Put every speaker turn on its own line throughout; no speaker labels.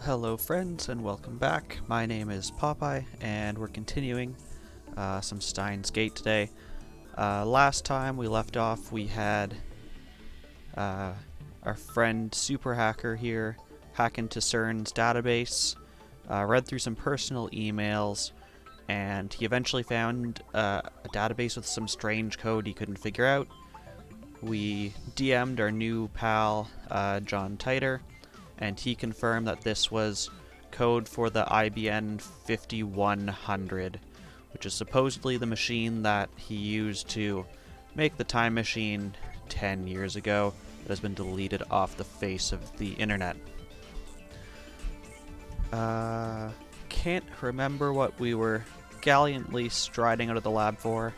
Hello friends and welcome back. My name is Popeye and we're continuing some Steins Gate today. Last time we left off we had our friend Super Hacker here hack into CERN's database, read through some personal emails, and he eventually found a database with some strange code he couldn't figure out. We DM'd our new pal John Titer, and he confirmed that this was code for the IBN 5100, which is supposedly the machine that he used to make the time machine 10 years ago that has been deleted off the face of the internet. Can't remember what we were gallantly striding out of the lab for.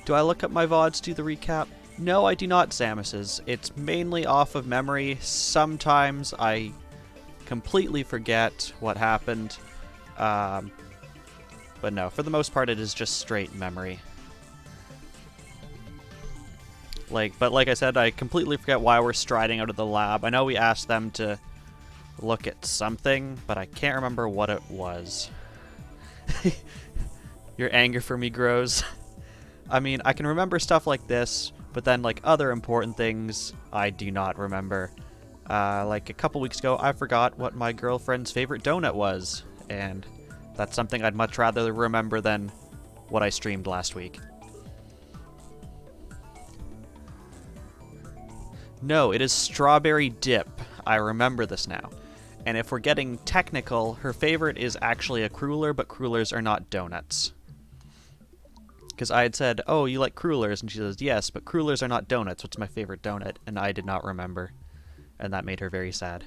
Do I look up my VODs to do the recap? No, I do not, Samus's. It's mainly off of memory. Sometimes I completely forget what happened. But no, for the most part it is just straight memory. But like I said, I completely forget why we're striding out of the lab. I know we asked them to look at something, but I can't remember what it was. Your anger for me grows. I mean, I can remember stuff like this, but then, like, other important things, I do not remember. Like, a couple weeks ago, I forgot what my girlfriend's favorite donut was, and that's something I'd much rather remember than what I streamed last week. No, it is strawberry dip. I remember this now. And if we're getting technical, her favorite is actually a cruller, but crullers are not donuts. Because I had said, oh, you like crullers? And she says, yes, but crullers are not donuts. What's my favorite donut? And I did not remember. And that made her very sad.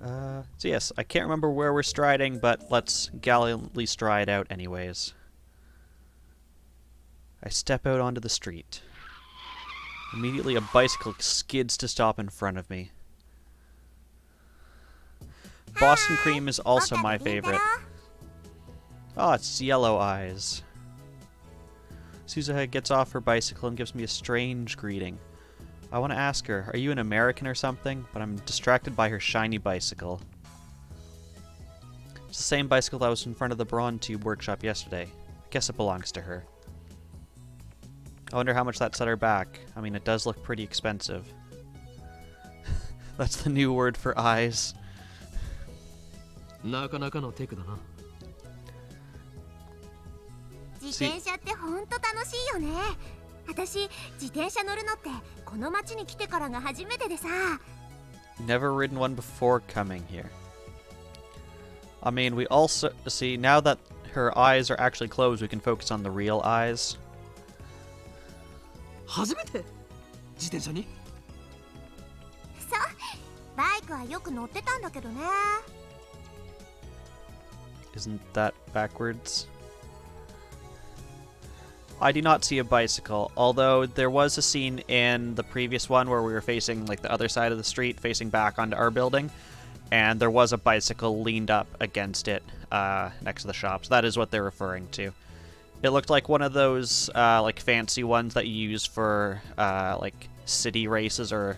So yes, I can't remember where we're striding, but let's gallantly stride out anyways. I step out onto the street. Immediately a bicycle skids to stop in front of me. Boston cream is also my favorite. Oh, it's Yellow Eyes. Suzuha gets off her bicycle and gives me a strange greeting. I want to ask her, are you an American or something? But I'm distracted by her shiny bicycle. It's the same bicycle that was in front of the Brawn Tube workshop yesterday. I guess it belongs to her. I wonder how much that set her back. I mean, it does look pretty expensive. That's the new word for eyes.
なかなかのテクだな。
自転車ってほんと楽しいよね。私、自転車乗るのってこの町に来てからが初めてでさ。
Never ridden one before coming here. I mean, we also see now that her eyes are actually closed, we can focus on the real eyes.
初めて自転車に？
そう、バイクはよく乗ってたんだけどね。
Isn't that backwards? I do not see a bicycle, although there was a scene in the previous one where we were facing like the other side of the street, facing back onto our building, and there was a bicycle leaned up against it next to the shops. That is what they're referring to. It looked like one of those like fancy ones that you use for like city races or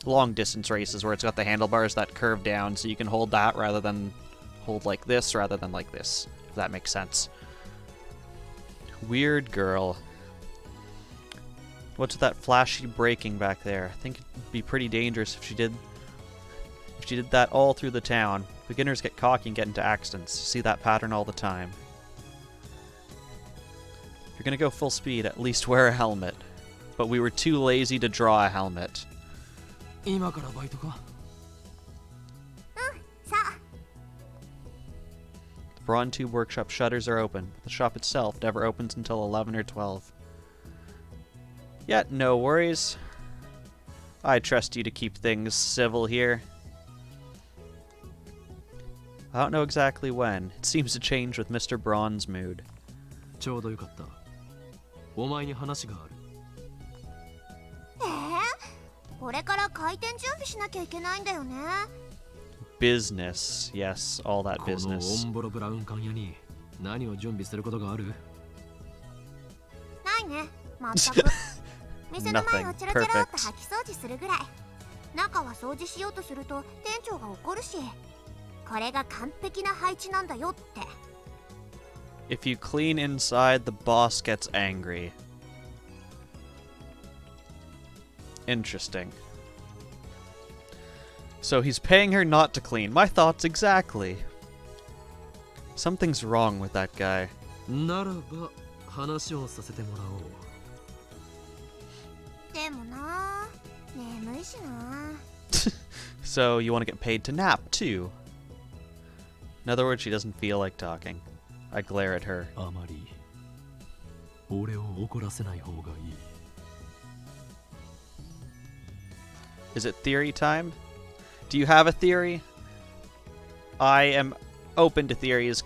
long distance races, where it's got the handlebars that curve down, so you can hold that rather than hold like this, rather than like this, if that makes sense. Weird girl. What's with that flashy braking back there? I think it'd be pretty dangerous if she did that all through the town. Beginners get cocky and get into accidents. See that pattern all the time. If you're gonna go full speed, at least wear a helmet. But we were too lazy to draw a helmet.
今からバイトか？
さあ。
The Brawn Tube workshop shutters are open, but the shop itself never opens until 11 or 12. Yet, no worries. I trust you to keep things civil here. I don't know exactly when. It seems to change with Mr. Braun's mood.
ちょうどよかった。お前に話がある。
これから開店準備しなきゃいけないんだよね。
Business, yes, all that
この
business.
オンボロブラウン管屋に何を準備することがある？
ないね、全く。店の前
nothing.
をチョロチョロっと
Perfect.
掃き掃除するぐらい。中は掃除しようとすると店長が怒るし、これが完璧な配置なんだよって。
If you clean inside, the boss gets angry. Interesting. So he's paying her not to clean. My thoughts exactly. Something's wrong with that guy.
ならば話をさせてもらおう。
でもな、眠いしな。
So you want to get paid to nap too. In other words, she doesn't feel like talking. I glare at her.
あまり俺を怒らせない方がいい。
Is it theory time? Do you have a theory? I am open to theories.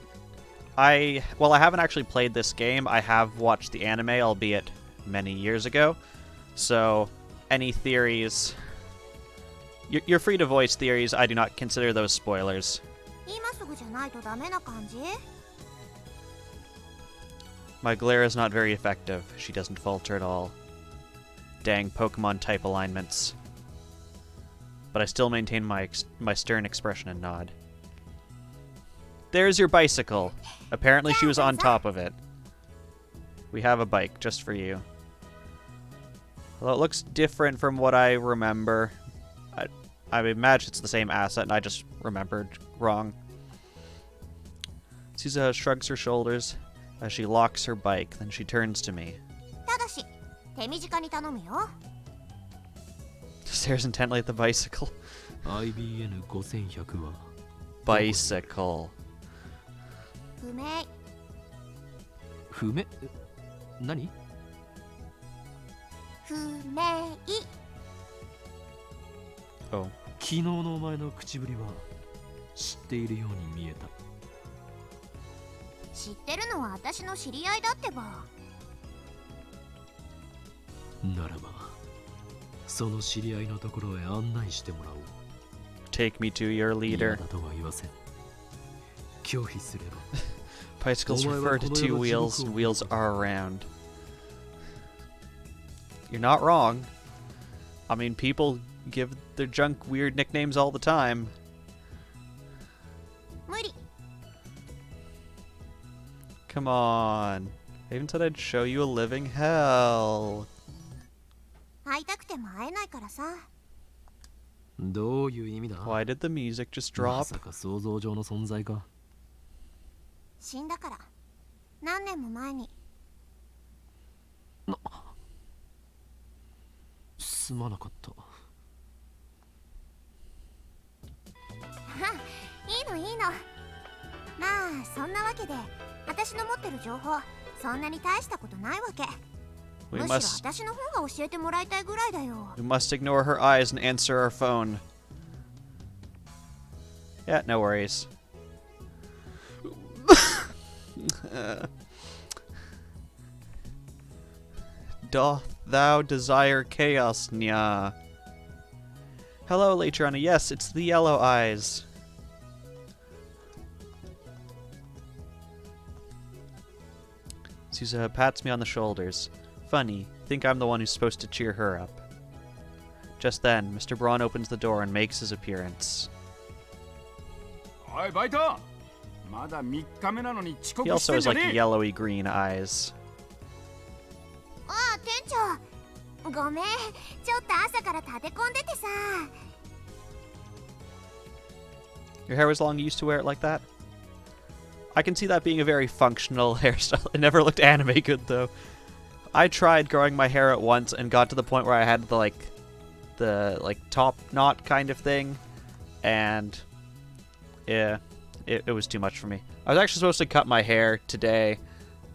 Well, I haven't actually played this game. I have watched the anime, albeit many years ago. So, any theories... You're free to voice theories. I do not consider those spoilers.
今すぐじゃないとダメな感じ？
My glare is not very effective. She doesn't falter at all. Dang Pokemon type alignments. But I still maintain my stern expression and nod. There's your bicycle. Apparently she was on top of it. We have a bike just for you. Well, it looks different from what I remember. I imagine it's the same asset and I just remembered wrong. Suza shrugs her shoulders as she locks her bike, then she turns to me.
ただし、手短に頼むよ。
Stares intently at the bicycle.
IBN 5100は
Bicycle.
不明。
不明？何？
不明。
Oh.
昨日のお前の口ぶりは知っているように見えた。
知ってるのは私の知り合いだってば。
ならばその知り合いのところへ案内してもらおう。
Take me to your
嫌
leader.
だとは言わせん。拒否すれば
Bicycles refer to two wheels, and wheels are around. You're not wrong. I mean, people give their junk weird nicknames all the time.
無理。
Come on. I even said I'd show you a living hell.
会いたくても会えないからさ。
どういう意味だ？
Why did the music just
ま
drop?
さか想像上の存在か。
死んだから。何年も前に。
すまなかった。
いいのいいの。まあそんなわけで私の持ってる情報そんなに大したことないわけ。
We
むしろ
must
私の方が教えてもらいたいぐらいだよ。
we must ignore her eyes and answer our phone. Yeah, no worries. Doth thou desire chaos, nya? Hello, Latrona. Yes, it's the yellow eyes. Suza pats me on the shoulders. Funny, think I'm the one who's supposed to cheer her up. Just then, Mr. Braun opens the door and makes his appearance.
Oi, バイト! まだ3日目なのに遅
He
刻し
also
てん
has
じゃ
like
ねえ
yellowy green eyes.
ああ店長。ごめん。ちょっと朝から立て込んでてさ。
Your hair was long, you used to wear it like that? I can see that being a very functional hairstyle. It never looked anime good though. I tried growing my hair at once and got to the point where I had the top knot kind of thing, and yeah, it was too much for me. I was actually supposed to cut my hair today,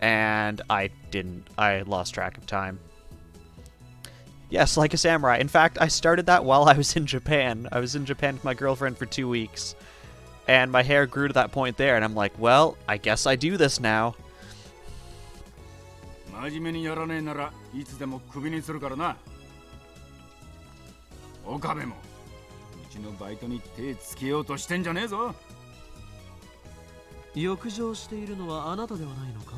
and I didn't. I lost track of time. Yes, like a samurai. In fact, I started that while I was in Japan. I was in Japan with my girlfriend for 2 weeks, and my hair grew to that point there, and I'm like, well, I guess I do this now.
真面目にやらねえならいつでもクビにするからな。岡部もうちのバイトに手つけようとしてんじゃねえぞ。
欲情しているのはあなたではないのか、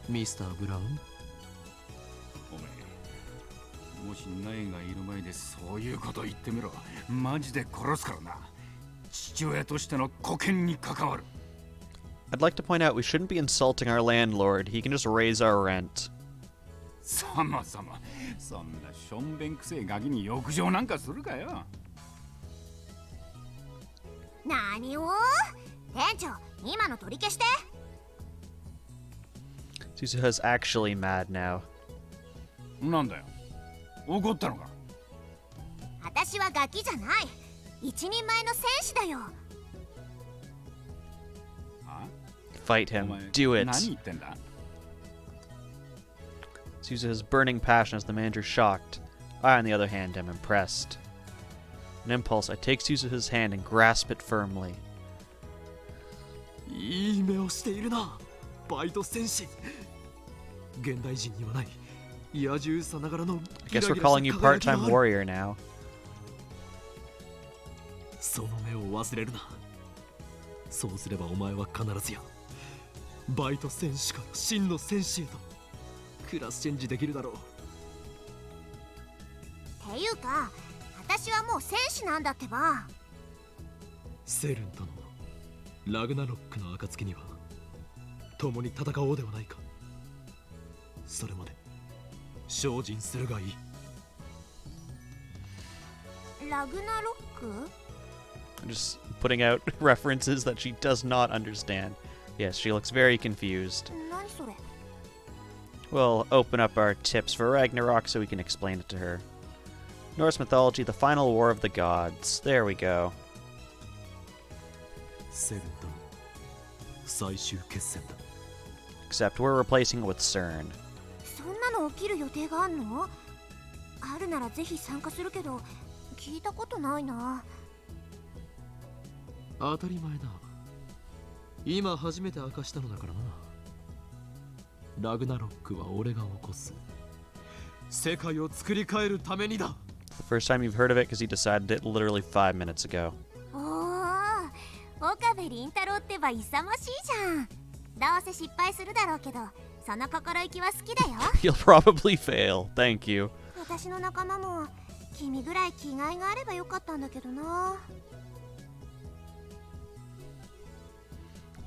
ミスター・ブラウン。
おめ等身大がいる前でそういうこと言ってみろ。マジで殺すからな。父親としての沽券に関わる。
I'd like to point out we shouldn't be insulting our landlord. He can just raise our rent.
そもそもそんなしょんべんくせえガキに浴場なんかするかよ。
何を？店長、今の取り消して。
Suzuha's actually mad now.
なんだよ、怒ったのか。
私はガキじゃない。一人前の戦士だよ。
Fight him. Do it.
何言ってんだ。
Suzuha's burning passion as the manager shocked. I, on the other hand, am impressed. An impulse, I take Suzuha's hand and grasp it firmly.
いい目をしているな、バイト戦士。現代人にはない野獣さながらの
I guess we're calling you part-time warrior now.
その目を忘れるな。そうすればお前は必ずやバイト戦士から真の戦士へとクラスチェンジできるだろう。
っていうか、私はもう戦士なんだってば。
セルンとのラグナロックの暁には共に戦おうではないか。それまで精進するがいい。
ラグナロック？
I'm just putting out references that she does not understand. Yes, she looks very confused.
何それ？
We'll open up our tips for Ragnarok so we can explain it to her. Norse mythology, the final war of the gods. There we go.
セルンとの最終決戦だ。
Except we're replacing it with CERN.
そんなの起きる予定があんの？あるならぜひ参加するけど、聞いたことないな。
当たり前だ。今初めて明かしたのだからな。ラグナロックは俺が起こす。世界を作り変えるためにだ。
The first time you've heard of it because he decided it literally 5 minutes ago.
おー、岡部倫太郎ってば勇ましいじゃん。どうせ失敗するだろうけど、その心意気は好きだよ。
You'll probably fail. Thank you.
私の仲間も君ぐらい気概があればよかったんだけどな。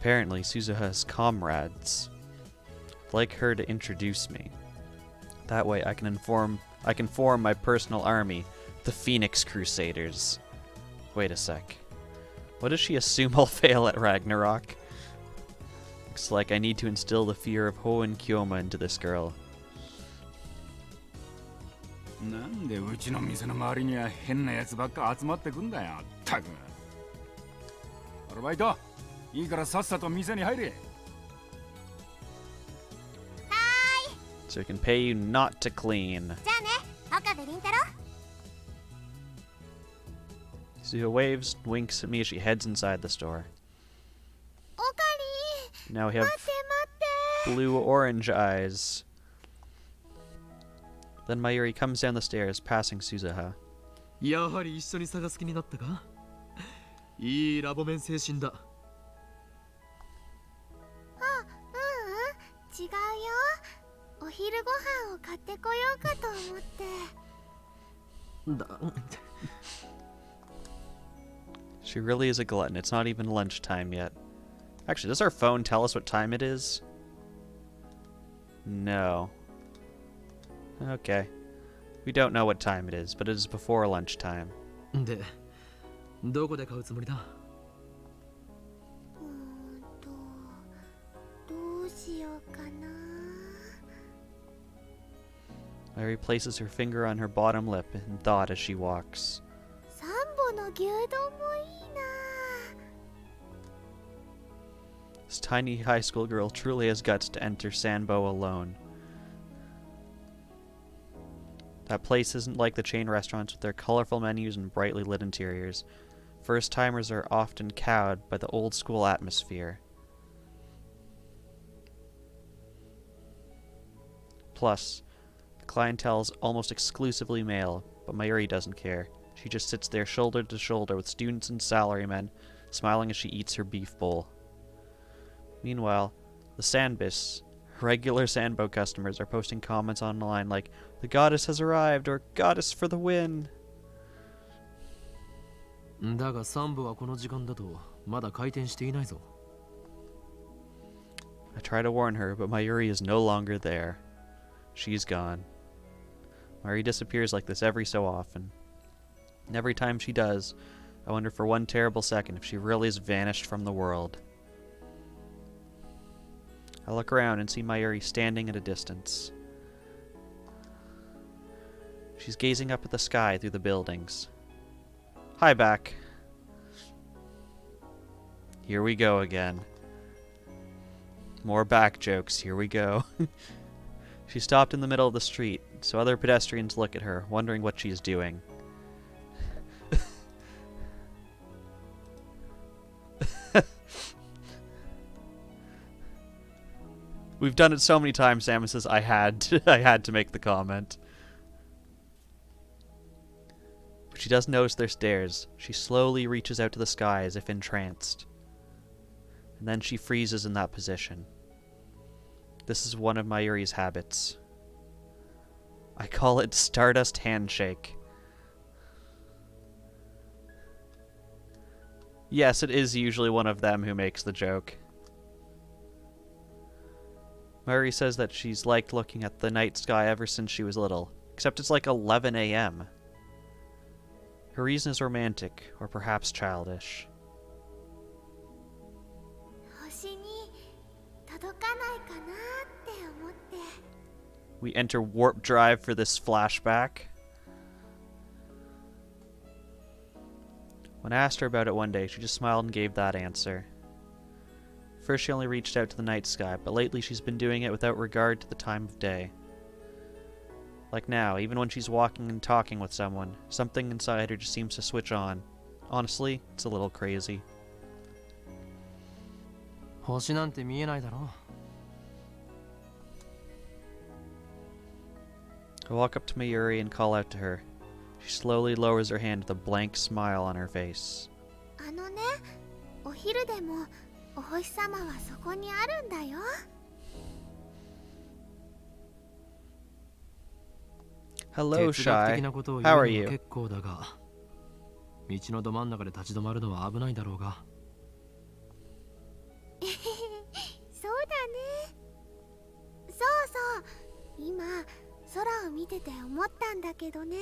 Apparently, Suzuha has comrades. I'd like her to introduce me. That way I can form my personal army, the Phoenix Crusaders. Wait a sec. What does she assume I'll fail at Ragnarok? Looks like I need to instill the fear of Hoen Kyoma into this girl.
なんでうちの店の周りには変なやつばっか集まってくんだよ。ったく。アルバイト、いいからさっさと店に入れ。
So I can pay you not to clean.
じゃあね、岡部倫太郎。
Suzuha waves, winks at me as she heads inside the store.
おかり
Now we
ー、
have
待って待って。
blue-orange eyes. Then Mayuri comes down the stairs, passing Suzuha.
やはり一緒に探す気になったか。いいラボメン精神だ。
あ、違うよ。お昼ご飯を買ってこようかと思って。
だ
She really is a glutton. It's not even lunchtime yet. Actually, does our phone tell us what time it is? No. Okay. We don't know what time it is, but it is before lunchtime.
で、どこで買うつもりだ。
どうしようかな。
Mary places her finger on her bottom lip in thought as she walks.
サンボの牛丼もいいな。
This tiny high school girl truly has guts to enter Sanbo alone. That place isn't like the chain restaurants with their colorful menus and brightly lit interiors. First-timers are often cowed by the old-school atmosphere. Plus, the clientele is almost exclusively male, but Mayuri doesn't care. She just sits there shoulder to shoulder with students and salarymen, smiling as she eats her beef bowl. Meanwhile, the Sandbis, regular Sanbo customers, are posting comments online like, The goddess has arrived, or goddess for the win.
だが3部はこの時間だとまだ開店していないぞ。
I try to warn her, but Mayuri is no longer there. She's gone. Mayuri disappears like this every so often. And every time she does, I wonder for one terrible second if she really has vanished from the world. I look around and see Mayuri standing at a distance. She's gazing up at the sky through the buildings. Hi, back. Here we go again. More back jokes, here we go. She stopped in the middle of the street, so other pedestrians look at her, wondering what she's doing. We've done it so many times, Sam says, I had to make the comment. But she does notice their stares. She slowly reaches out to the sky as if entranced. And then she freezes in that position. This is one of Mayuri's habits. I call it Stardust Handshake. Yes, it is usually one of them who makes the joke. Mayuri says that she's liked looking at the night sky ever since she was little, except it's like 11 a.m. Her reason is romantic, or perhaps childish.
星に届かないかなって思って。
We enter warp drive for this flashback. When I asked her about it one day, she just smiled and gave that answer. First she only reached out to the night sky, but lately she's been doing it without regard to the time of day. Like now, even when she's walking and talking with someone, something inside her just seems to switch on. Honestly, it's a little crazy.
星なんて見えないだろ。
I walk up to Mayuri and call out to her. She slowly lowers her hand with a blank smile on her face.
あのね、お昼でもお星様はそこにあるんだよ。
Hello,
哲学
Shy.
的なことを
How
言う
are
の
you?
は結構だが、道のど真ん中で立ち止まるのは危ないだろうが。
そうだね。そうそう。今空を見てて思ったんだけどね。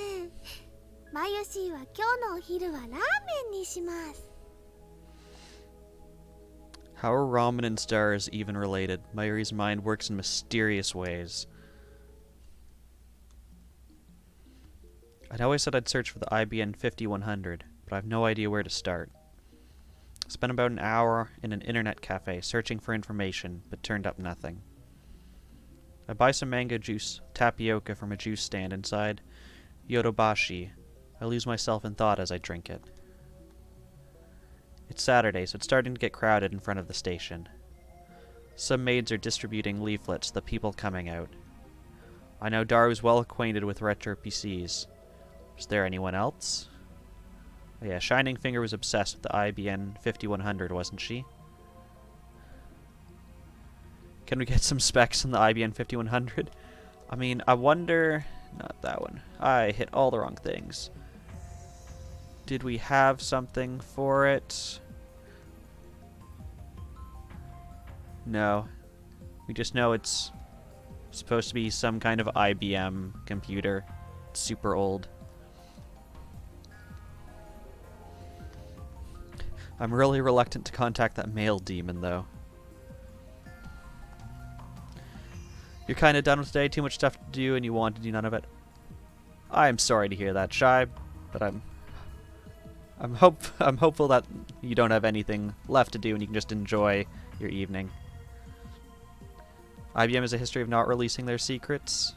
マユシーは今日のお昼はラーメンにします。
How are ramen and stars even related? Mayuri's mind works in mysterious ways. I'd always said I'd search for the IBN 5100, but I have no idea where to start. I spent about an hour in an internet cafe searching for information, but turned up nothing. I buy some mango juice, tapioca from a juice stand inside Yodobashi. I lose myself in thought as I drink it. It's Saturday, so it's starting to get crowded in front of the station. Some maids are distributing leaflets to the people coming out. I know Daru's well acquainted with retro PCs. Is there anyone else? Oh yeah, Shining Finger was obsessed with the IBN 5100, wasn't she? Can we get some specs on the IBN 5100? I mean, I wonder... Not that one. I hit all the wrong things. Did we have something for it? No. We just know it's supposed to be some kind of IBM computer. It's super old. I'm really reluctant to contact that male demon, though. You're kind of done with today, too much stuff to do, and you want to do none of it. I'm sorry to hear that, Shy, but I'm hopeful that you don't have anything left to do and you can just enjoy your evening. IBM has a history of not releasing their secrets,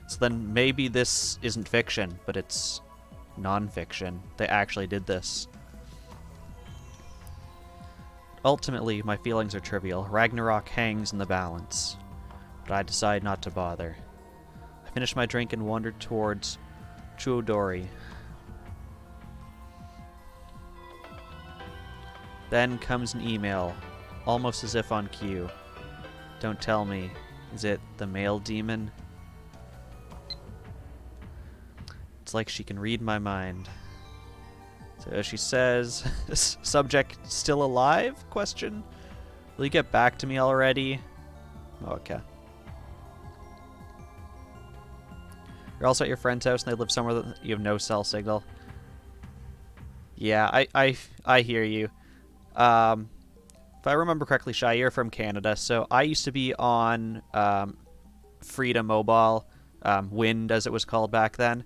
so then maybe this isn't fiction, but it's non-fiction. They actually did this. Ultimately, my feelings are trivial. Ragnarok hangs in the balance, but I decide not to bother. I finished my drink and wandered towards Chuodori. Then comes an email, almost as if on cue. Don't tell me, is it the male demon? It's like she can read my mind. So she says, subject still alive? Question. Will you get back to me already? Oh, okay. You're also at your friend's house and they live somewhere that you have no cell signal. Yeah, I hear you. If I remember correctly, Shy, you're from Canada, so I used to be on Freedom Mobile, Wind as it was called back then,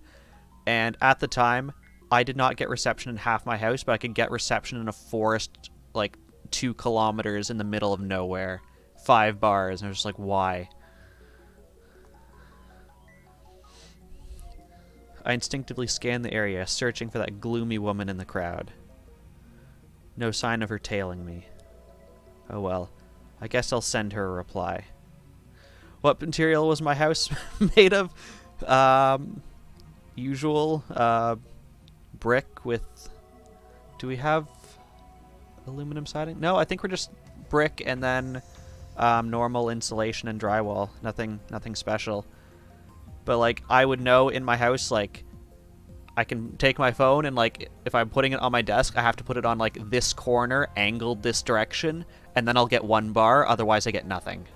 and at the time, I did not get reception in half my house, but I could get reception in a forest like 2 kilometers in the middle of nowhere. 5 bars, and I was just like, why? I instinctively scanned the area, searching for that gloomy woman in the crowd. No sign of her tailing me. Oh well, I guess I'll send her a reply. What material was my house made of? Usual brick with... Do we have aluminum siding? No, I think we're just brick and then normal insulation and drywall. Nothing special. But like, I would know in my house, like, I can take my phone and like, if I'm putting it on my desk, I have to put it on like this corner, angled this direction, and then I'll get 1 bar, otherwise I get nothing.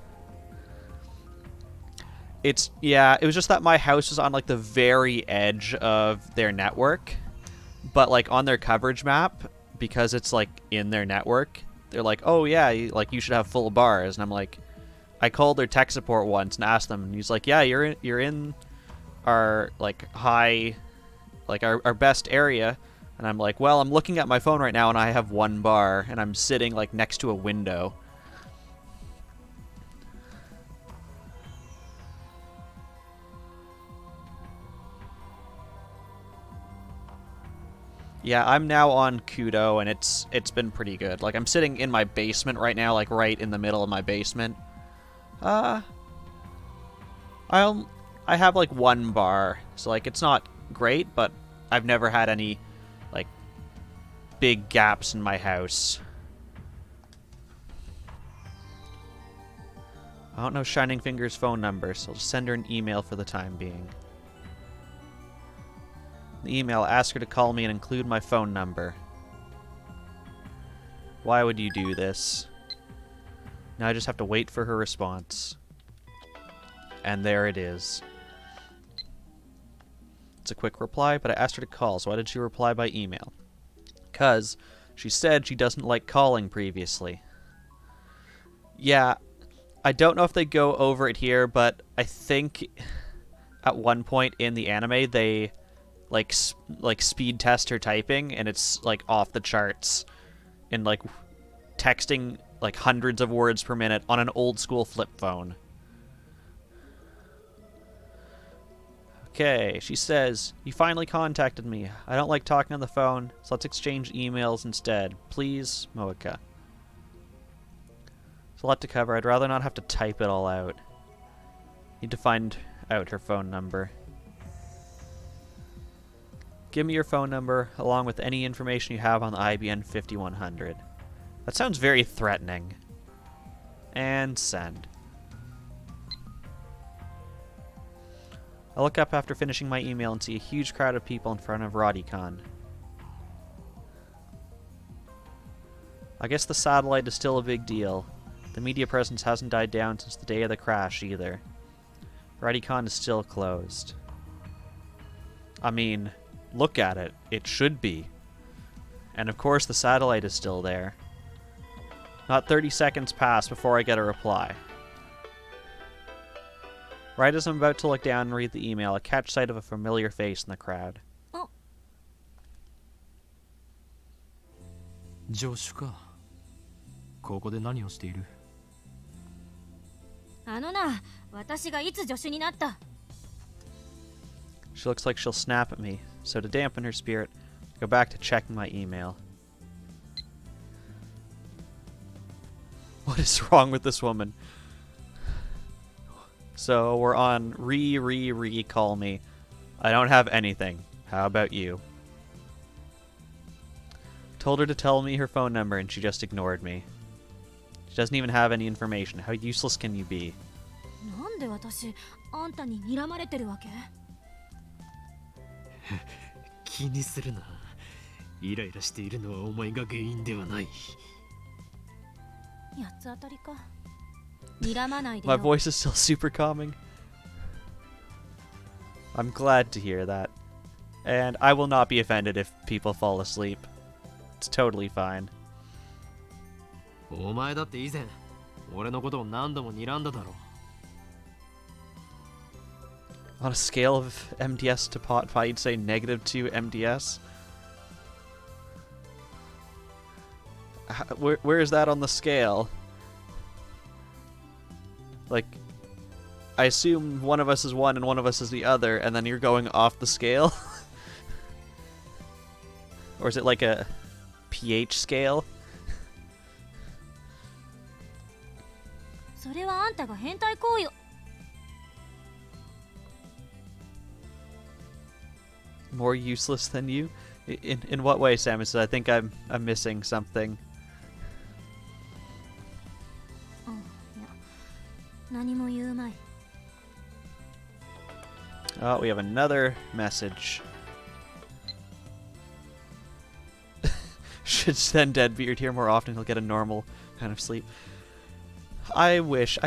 Yeah, it was just that my house was on like the very edge of their network, but like on their coverage map, because it's like in their network, they're like, oh yeah, you should have full bars, and I'm like, I called their tech support once and asked them, and he's like, yeah, you're in our like high, like our best area, and I'm like, well, I'm looking at my phone right now and I have 1 bar, and I'm sitting like next to a window. Yeah, I'm now on Kudo, and it's been pretty good. Like, I'm sitting in my basement right now, like right in the middle of my basement. I have like 1 bar, so like it's not great, but I've never had any like big gaps in my house. I don't know Shining Finger's phone number, so I'll just send her an email for the time being. The email, ask her to call me and include my phone number. Why would you do this? Now I just have to wait for her response. And there it is. It's a quick reply, but I asked her to call, so why did she reply by email? 'Cause she said she doesn't like calling previously. Yeah, I don't know if they go over it here, but I think at one point in the anime they like speed test her typing, and it's like off the charts in like texting like hundreds of words per minute on an old school flip phone. Okay, she says, you finally contacted me. I don't like talking on the phone, so let's exchange emails instead. Please, Moeka. It's a lot to cover. I'd rather not have to type it all out. Need to find out her phone number. Give me your phone number, along with any information you have on the IBN 5100. That sounds very threatening. And send. I look up after finishing my email and see a huge crowd of people in front of Rodicon. I guess the satellite is still a big deal. The media presence hasn't died down since the day of the crash, either. Rodicon is still closed. I mean, look at it. It should be. And of course the satellite is still there. Not 30 seconds pass before I get a reply. Right as I'm about to look down and read the email, I catch sight of a familiar face in the crowd.
助手か。ここで何をしている？
あのな、私がいつ助手になった？
She looks like she'll snap at me, so to dampen her spirit, I go back to checking my email. What is wrong with this woman? So we're on call me. I don't have anything. How about you? Told her to tell me her phone number and she just ignored me. She doesn't even have any information. How useless can you be?
なんで私、あんたに睨まれてるわけ？
気にするな。イライラしているのはお前が原因ではない。
八つ当たりか。睨まないで
My
よ。
voice is still super calming. I'm glad to hear that. And I will not be offended if people fall asleep. It's totally fine.
お前だって以前俺のことを何度も睨んだだろう。
On a scale of MDS to pot pie, you'd say -2 MDS? Where is that on the scale? Like, I assume one of us is one and one of us is the other, and then you're going off the scale? Or is it like a pH scale?
それはあんたが変態行為を。
More useless than you? In what way, Samus? I think I'm missing something.
うん、いや、何も言うまい。
Oh, we have another message. Should send Deadbeard here more often. He'll get a normal kind of sleep. I wish.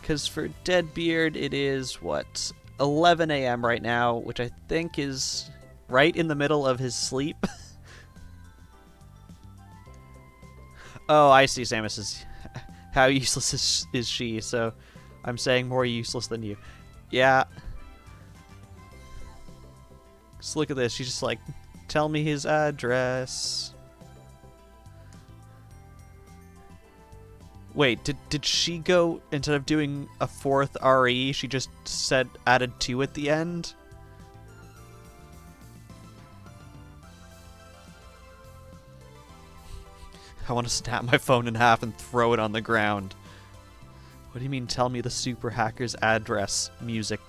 Because for Deadbeard, it is, what, 11 a.m. right now, which I think is right in the middle of his sleep. Oh, I see, Samus is... How useless is she? So I'm saying more useless than you. Yeah. Just look at this. She's just like, tell me his address. Wait, did she go, instead of doing a 4th RE, she just added 2 at the end? I want to snap my phone in half and throw it on the ground. What do you mean, tell me the super hacker's address, music?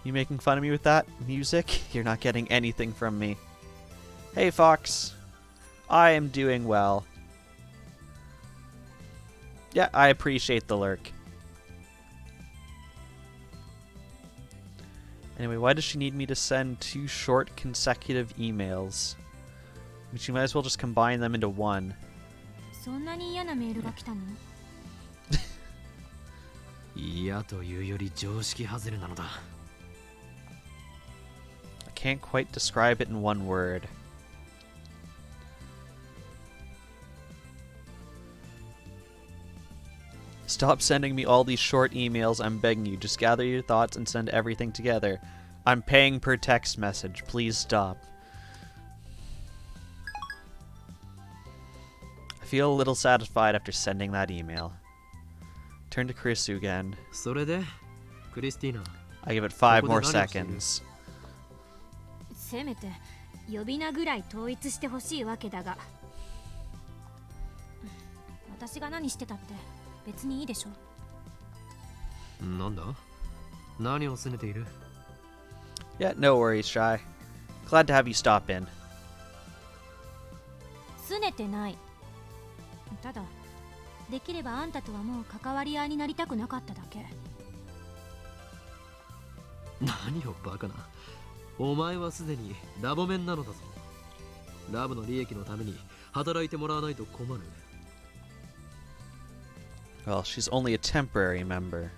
You making fun of me with that? Music? You're not getting anything from me. Hey, Fox. I am doing well. Yeah, I appreciate the lurk. Anyway, why does she need me to send 2 short consecutive emails? I mean, she might as well just combine them into one.
そんなに嫌なメールが来たの？
嫌というより常識外れなのだ。
I can't quite describe it in one word. Stop sending me all these short emails, I'm begging you. Just gather your thoughts and send everything together. I'm paying per text message. Please stop. I feel a little satisfied after sending that email. Turn to Chrisu again.
それでクリスティーナ
I give it 5 more
ここで何をしている？
seconds.
せめて呼び名ぐらい統一してほしいわけだが。私が何してたって別にいいでしょ。
なんだ何を拗ねている？
Yeah, no worries, Shy. Glad to have you stop in.
拗ねてない。ただできればあんたとはもう関わり合いになりたくなかっただけ。
何をバカな。お前はすでにラボメンなのだぞ。ラブの利益のために働いてもらわないと困る。
Well, she's only a temporary member.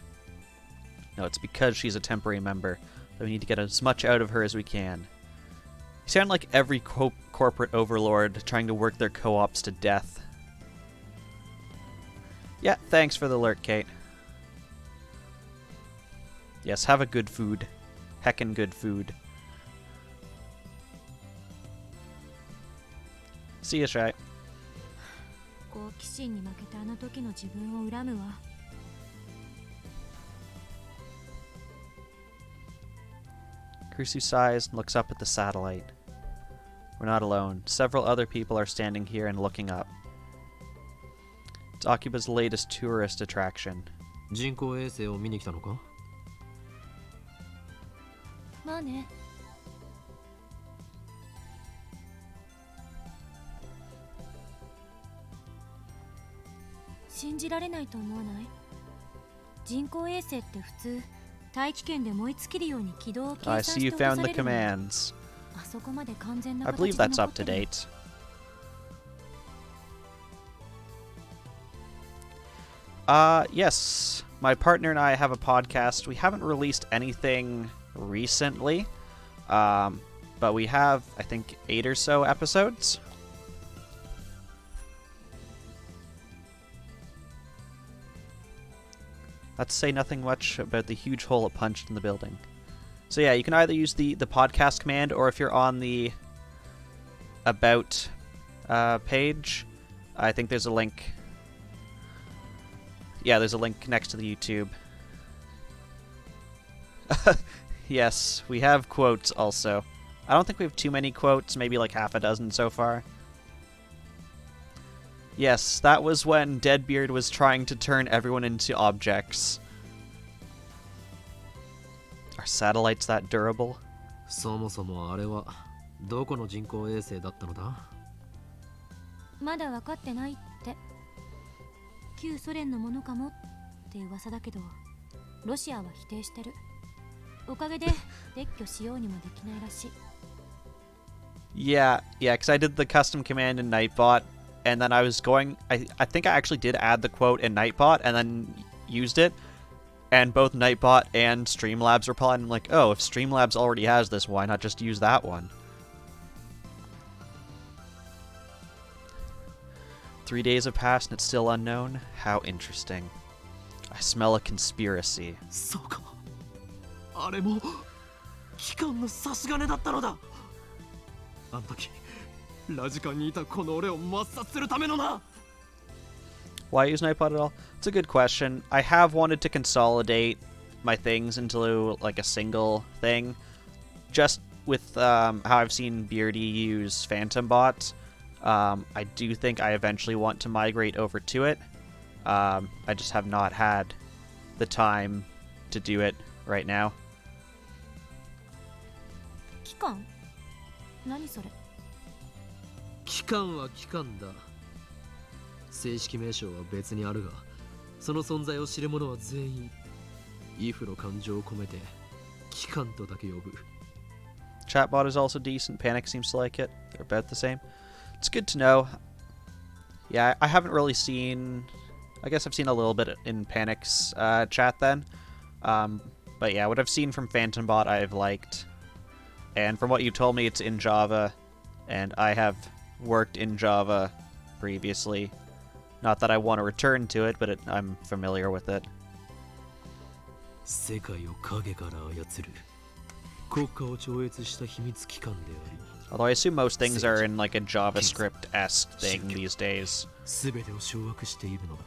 No, it's because she's a temporary member that we need to get as much out of her as we can. You sound like every corporate overlord trying to work their co-ops to death. Yeah, thanks for the alert, Kate. Yes, have a good food. Heckin' good food. See ya, Shy.
好奇心に負けたあの時の自分を恨むわ。
Krisu sighs and looks up at the satellite. We're not alone. Several other people are standing here and looking up. It's Akiba's latest tourist attraction.
人工衛星を見に来たのか？
まあね。信じられないと思わない？人工衛星って普通大気圏で燃え尽きるように軌道を計
I
算
see
し
you
て落と
found
さ
the
れるのに
commands.
あそこまで完全な
I
形
believe
で
that's
残
up
って
to
る
date. Yes. My partner and I have a podcast. We haven't released anything recently, but we have, I think, 8 or so episodes. Let's say nothing much about the huge hole it punched in the building. So yeah, you can either use the podcast command, or if you're on the About page, I think there's a link. Yeah, there's a link next to the YouTube. Yes, we have quotes also. I don't think we have too many quotes, maybe like half a dozen so far. Yes, that was when Deadbeard was trying to turn everyone into objects. Are satellites that durable?
そもそもあれはどこの人工衛星だったのだ？
まだ分かってないって。旧ソ連のものかもって噂だけど、ロシアは否定してる。おかげで撤去しようにもできないらしい。
Yeah, because I did the custom command in Nightbot, and then I was going... I think I actually did add the quote in Nightbot, and then used it, and both Nightbot and Streamlabs replied, and I'm like, oh, if Streamlabs already has this, why not just use that one? 3 days have passed and it's still unknown? How interesting. I smell a conspiracy.
そうか。あれも機関の差し金だったのだ。あの時ラジカンにいたこの俺を抹殺するためのな。
Why use Nightbot at all? It's a good question. I have wanted to consolidate my things into like a single thing. Just with how I've seen Beardy use Phantom Bot, I do think I eventually want to migrate over to it. I just have not had the time to do it right now.
機関？何それ？
機関は機関だ。正式名称は別にあるが、その存在を知る者は全員イフの感情を込めて機関とだけ呼ぶ。
Chatbot is also decent. Panic seems to like it. They're about the same. It's good to know. Yeah, I haven't really seen... I guess I've seen a little bit in Panic's chat then. But yeah, what I've seen from Phantom Bot I've liked. And from what you told me, it's in Java. And I have worked in Java previously. Not that I want to return to it, but I'm familiar with it.
世界を影から操る国家を超越した秘密機関であり
Although I assume most things are in like a JavaScript-esque thing these days.
全てを掌握しているのだ。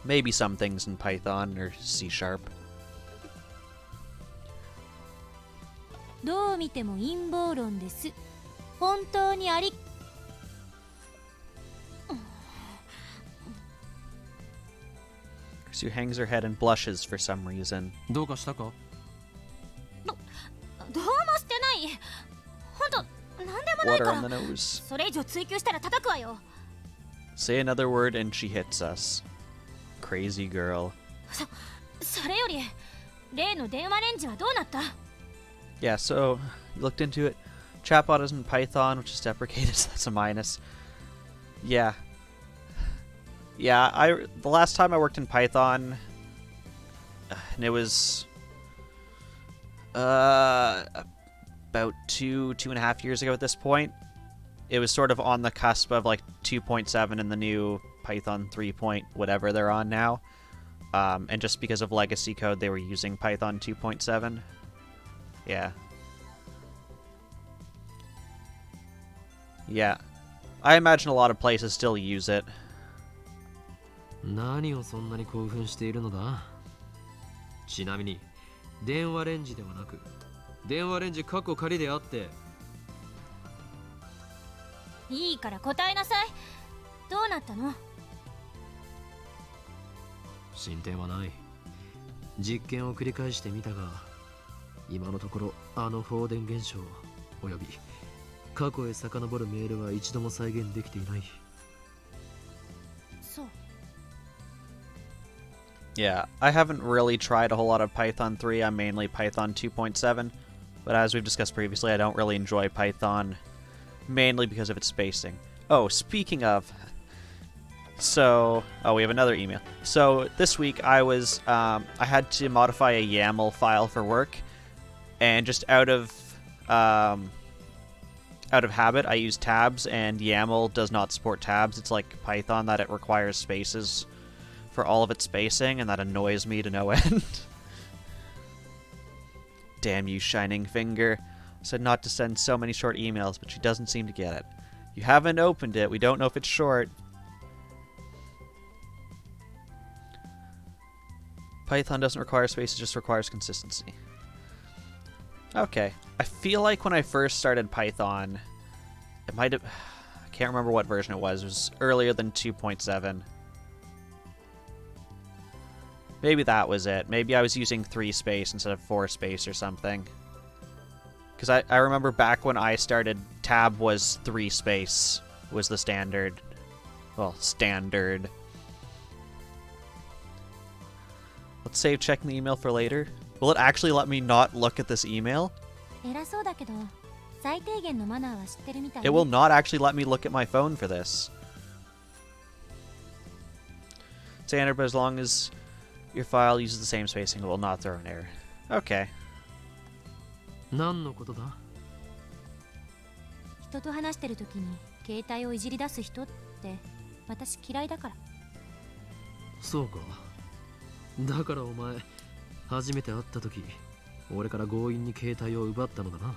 Maybe some things in Python or C#.
どう見ても陰謀論です。本当にあり。
Sue hangs her head and blushes for some reason.
どうかしたか？
どうもしてない。ほんと、なんでもない
Water
か
on the
ら。
nose.
それ以上追求したら叩くわよ。
Say another word and she hits us. Crazy girl.
それより、例の電話レンジはどうなった？
Yeah, so you looked into it. Chatbot is in Python, which is deprecated, so that's a minus. Yeah. Yeah, the last time I worked in Python, and it was about 2.5 years ago at this point. It was sort of on the cusp of like 2.7 and the new Python 3. Whatever they're on now. And just because of legacy code, they were using Python 2.7. Yeah. Yeah. I imagine a lot of places still use it.
何をそんなに興奮しているのだ？ちなみに電話レンジではなく電話レンジカッコ仮であって。
いいから答えなさい。どうなったの？
進展はない。実験を繰り返してみたが、今のところあの放電現象および過去へ遡るメールは一度も再現できていない。
そう。
Yeah, I haven't really tried a whole lot of Python 3. I'm mainly Python 2.7. But as we've discussed previously, I don't really enjoy Python, mainly because of its spacing. Oh, speaking of... So... Oh, we have another email. So, this week I was... I had to modify a YAML file for work. And just out of habit, I use tabs, and YAML does not support tabs. It's like Python that it requires spaces for all of its spacing, and that annoys me to no end. Damn you, Shining Finger. I said not to send so many short emails, but she doesn't seem to get it. You haven't opened it. We don't know if it's short. Python doesn't require spaces, just requires consistency. Okay. I feel like when I first started Python, it might have... I can't remember what version it was. It was earlier than 2.7. Maybe that was it. Maybe I was using 3 space instead of 4 space or something. Because I remember back when I started, tab was 3 space was the standard. Well, standard. Let's save checking the email for later. Will it actually let me not look at this email?
偉そうだけど、最低限のマナーは知ってるみたいね。
It will not actually let me look at my phone for this. Standard, but as long as your file uses the same spacing, it will not throw an error. Okay.
何のことだ？
人と話してる時に携帯をいじり出す人って私嫌いだから。
そうか。だからお前、初めて会った時、俺から強引に携帯を奪ったのだな。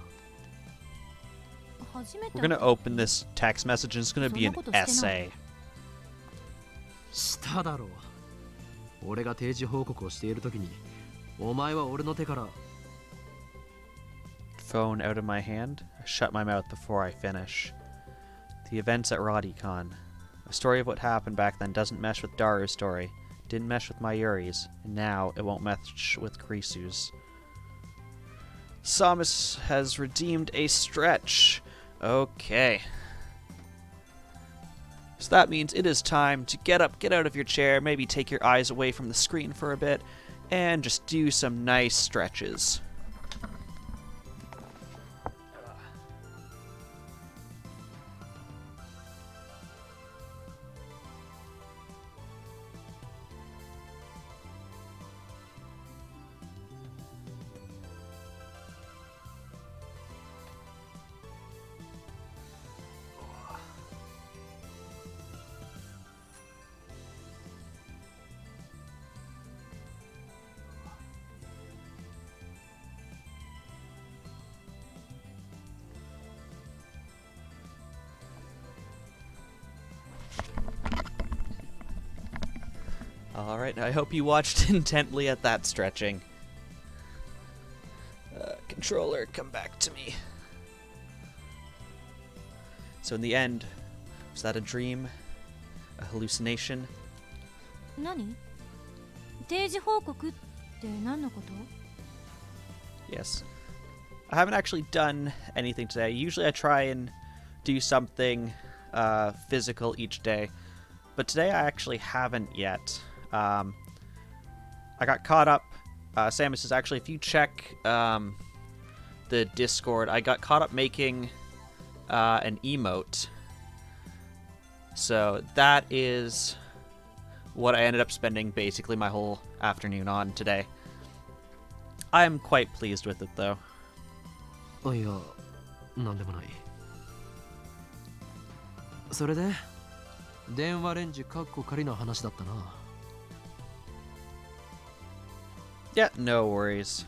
初めて
We're gonna open this text message and it's gonna be an essay.
しただろう。俺が定時報告をしている時に、お前は俺の手から。
Phone out of my hand. I shut my mouth before I finish. The events at RodiCon. A story of what happened back then doesn't mesh with Daru's story. Didn't mesh with Mayuri's. And now it won't mesh with Krisu's. Samus has redeemed a stretch. Okay. So that means it is time to get up, get out of your chair, maybe take your eyes away from the screen for a bit, and just do some nice stretches. Alright, I hope you watched intently at that stretching. Controller, come back to me. So in the end, was that a dream? A hallucination?
何？定時報告って何のこと？
Yes. I haven't actually done anything today. Usually I try and do something physical each day. But today I actually haven't yet. I got caught up. Samus says, actually, if you check the Discord, I got caught up making an emote. So that is what I ended up spending basically my whole afternoon on today. I'm quite pleased with it, though.
いや、なんでもない。それで、電話レンジカッコ仮の話だったな。
Yeah, no worries.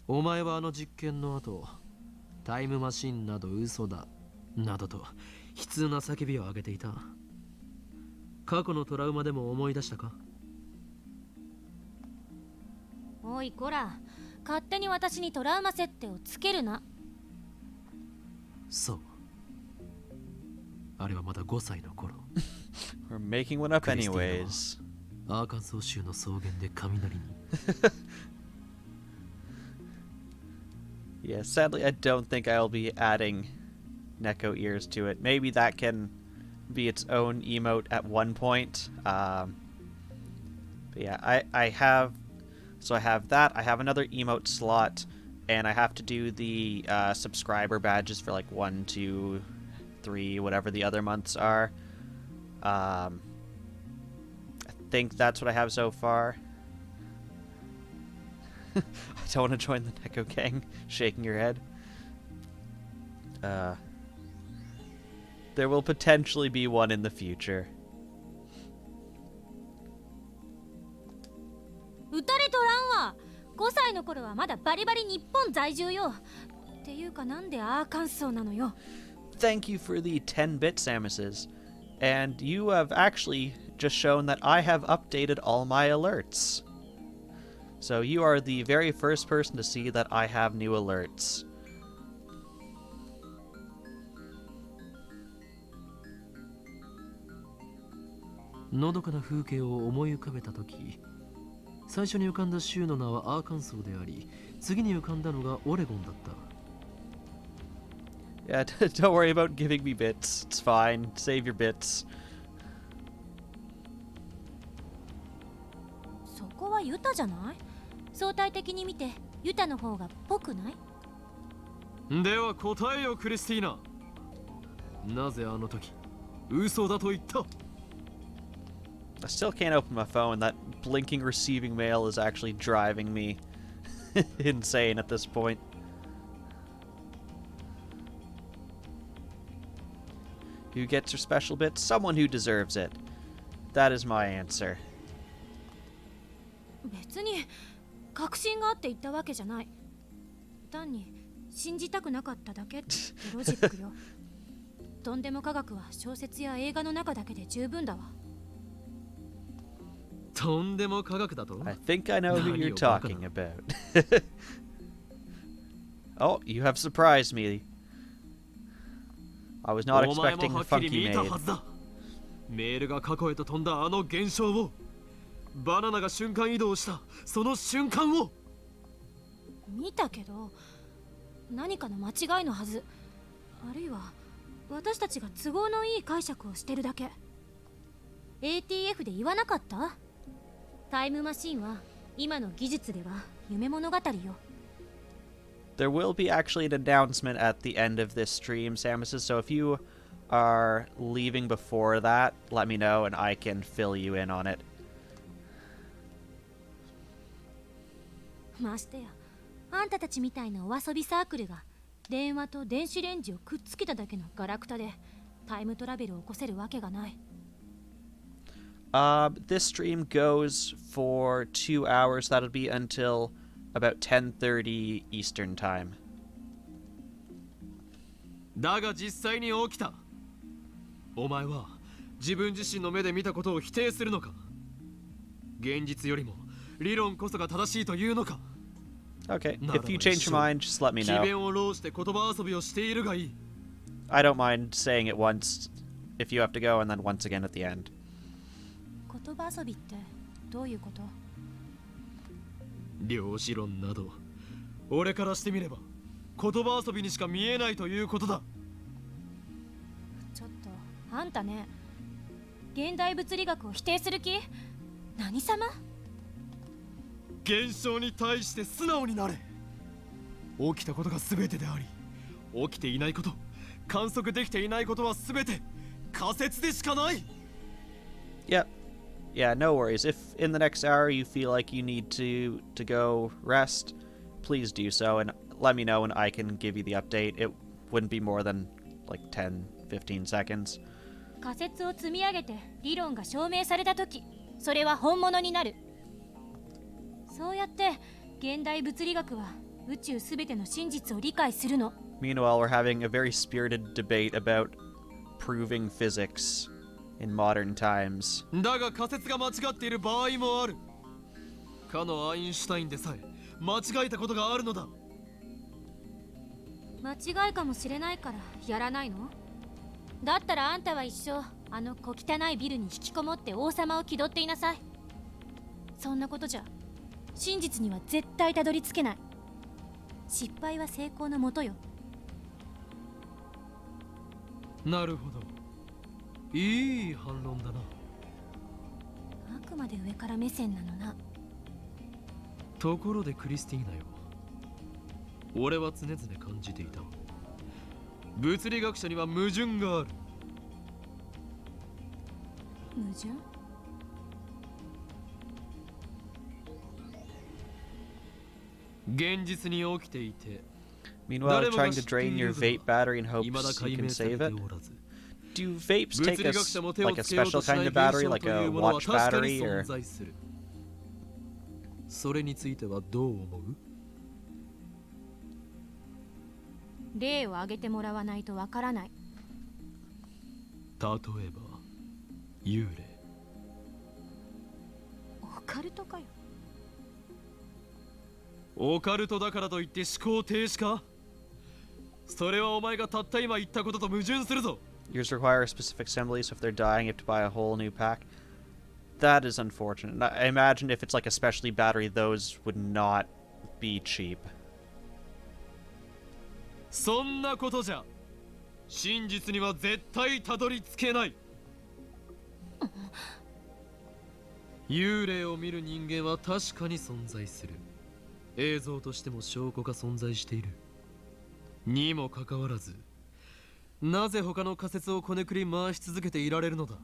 お前はあの実験の後、タイムマシンなど嘘だ、などと悲痛な叫びを上げていた。過去のトラウマでも思い出したか？
おいこら、勝手に私にトラウマ設定をつけるな。
そう。あれはまだ5歳の頃。
We're making one up anyways.
アーカンソー州の草原で雷に。
Yeah, sadly, I don't think I'll be adding Neko ears to it. Maybe that can be its own emote at one point. But But yeah, I have that. I have another emote slot, and I have to do the subscriber badges for like 1, 2, 3, whatever the other months are. I think that's what I have so far. I don't want to join the Neko gang. Shaking your head. There will potentially be one in the future.
撃たれとらんわ。5歳の頃はまだバリバリ日本在住よ。っていうかなんでアーカンソーなのよ。
Thank you for the 10-bit Samuses. And you have actually just shown that I have updated all my alerts. So you are the very first person to see that I have new alerts.
のどかな風景を思い浮かべたとき、最初に浮かんだ州の名はアーカンソーであり、次に浮かんだのがオレゴンだった。
Yeah, don't worry about giving me bits. It's fine. Save your bits.
そこはユタじゃない？相対的に見てユタの方がぽくない？
では答えよクリスティーナ。なぜあの時嘘だと言った？
I still can't open my phone. That blinking receiving mail is actually driving me insane at this point. Who gets her special bits? Someone who deserves it. That is my answer.
別に確信があって言ったわけじゃない。単に信じたくなかっただけってロジックよ。とんでも科学は小説や映画の中だけで十分だわ。
とんでも科学だと？
I think I know who you're talking about. Oh, you have surprised me. I was not expecting a funky maid.
メールが過去へと飛んだあの現象を、バナナが瞬間移動したその瞬間を
見たけど何かの間違いのはず。あるいは私たちが都合のいい解釈をしてるだけ。 ATF で言わなかった？タイムマシンは今の技術では夢物語よ。
There will be actually an announcement at the end of this stream, Samuses, so if you are leaving before that, let me know and I can fill you in on it.
ましてやあんたたちみたいなお遊びサークルが電話と電子レンジをくっつけただけのガラクタでタイムトラベルを起こせるわけがない。
This stream goes for 2 hours. That'll be until about 10:30 Eastern time.
だが実際に起きた。お前は自分自身の目で見たことを否定するのか？現実よりも理論こそが正しいというのか
？Okay, if you change your mind, just let me know. I don't mind saying it once if you have to go and then once again at the end.
言葉遊びってどういうこと？
量子論など俺からしてみれば言葉遊びにしか見えないということだ。
ちょっとあんたね、現代物理学を否定する気？何様？
現象に対して素直になれ。起きたことが全てであり、起きていないこと、観測できていないことは全て仮説でしかない。
Yep. Yeah, no worries. If in the next hour you feel like you need to go rest, please do so and let me know and I can give you the update. It wouldn't be more than like 10-15 seconds.
仮説を積み上げて理論が証明されたとき、それは本物になる。そうやって現代物理学は宇宙すべての真実を理解するの。
Meanwhile, we're having a very spirited debate about proving physics in modern times.
だが仮説が間違っている場合もある。かのアインシュタインでさえ間違えたことがあるのだ。
間違いかもしれないからやらないの？だったらあんたは一生あの小汚いビルに引きこもって王様を気取っていなさい。そんなことじゃ真実には絶対たどり着けない。失敗は成功のもとよ。
なるほど。いい反論だな。
くまで上から目線なのな。
ところでクリスティーナよ、俺は常々感じていた。物理学者には矛盾がある。
矛盾？
現実に起きていて、
Meanwhile, trying to drain your vape battery in hopes
未だ
you
解
can
明され
save
て
it.
おらず、
Do vapes
物
take
理
a
学
s-
者も手を
like a
つけよう
special
としな
kind
い
of
現
battery,
象
like
とい
a
うものは
watch
確かに
battery,
存
or
在する。それについてはどう思う？
例を挙げてもらわないとわからない。
例えば幽霊。
オカルトかよ。
オカルトだからといって思考停止か？それはお前がたった今言ったことと矛盾するぞ。
yours require a specific assembly, so if they're dying, you have to buy a whole new pack. That is unfortunate. I imagine if it's like a specialty battery, those would not be cheap.
そんなことじゃ真実には絶対たどり着けない。幽霊を見る人間は確かに存在する。映像としても証拠が存在している。にもかかわらず、なぜ他の仮説をこねくり回し続けていられるのだ？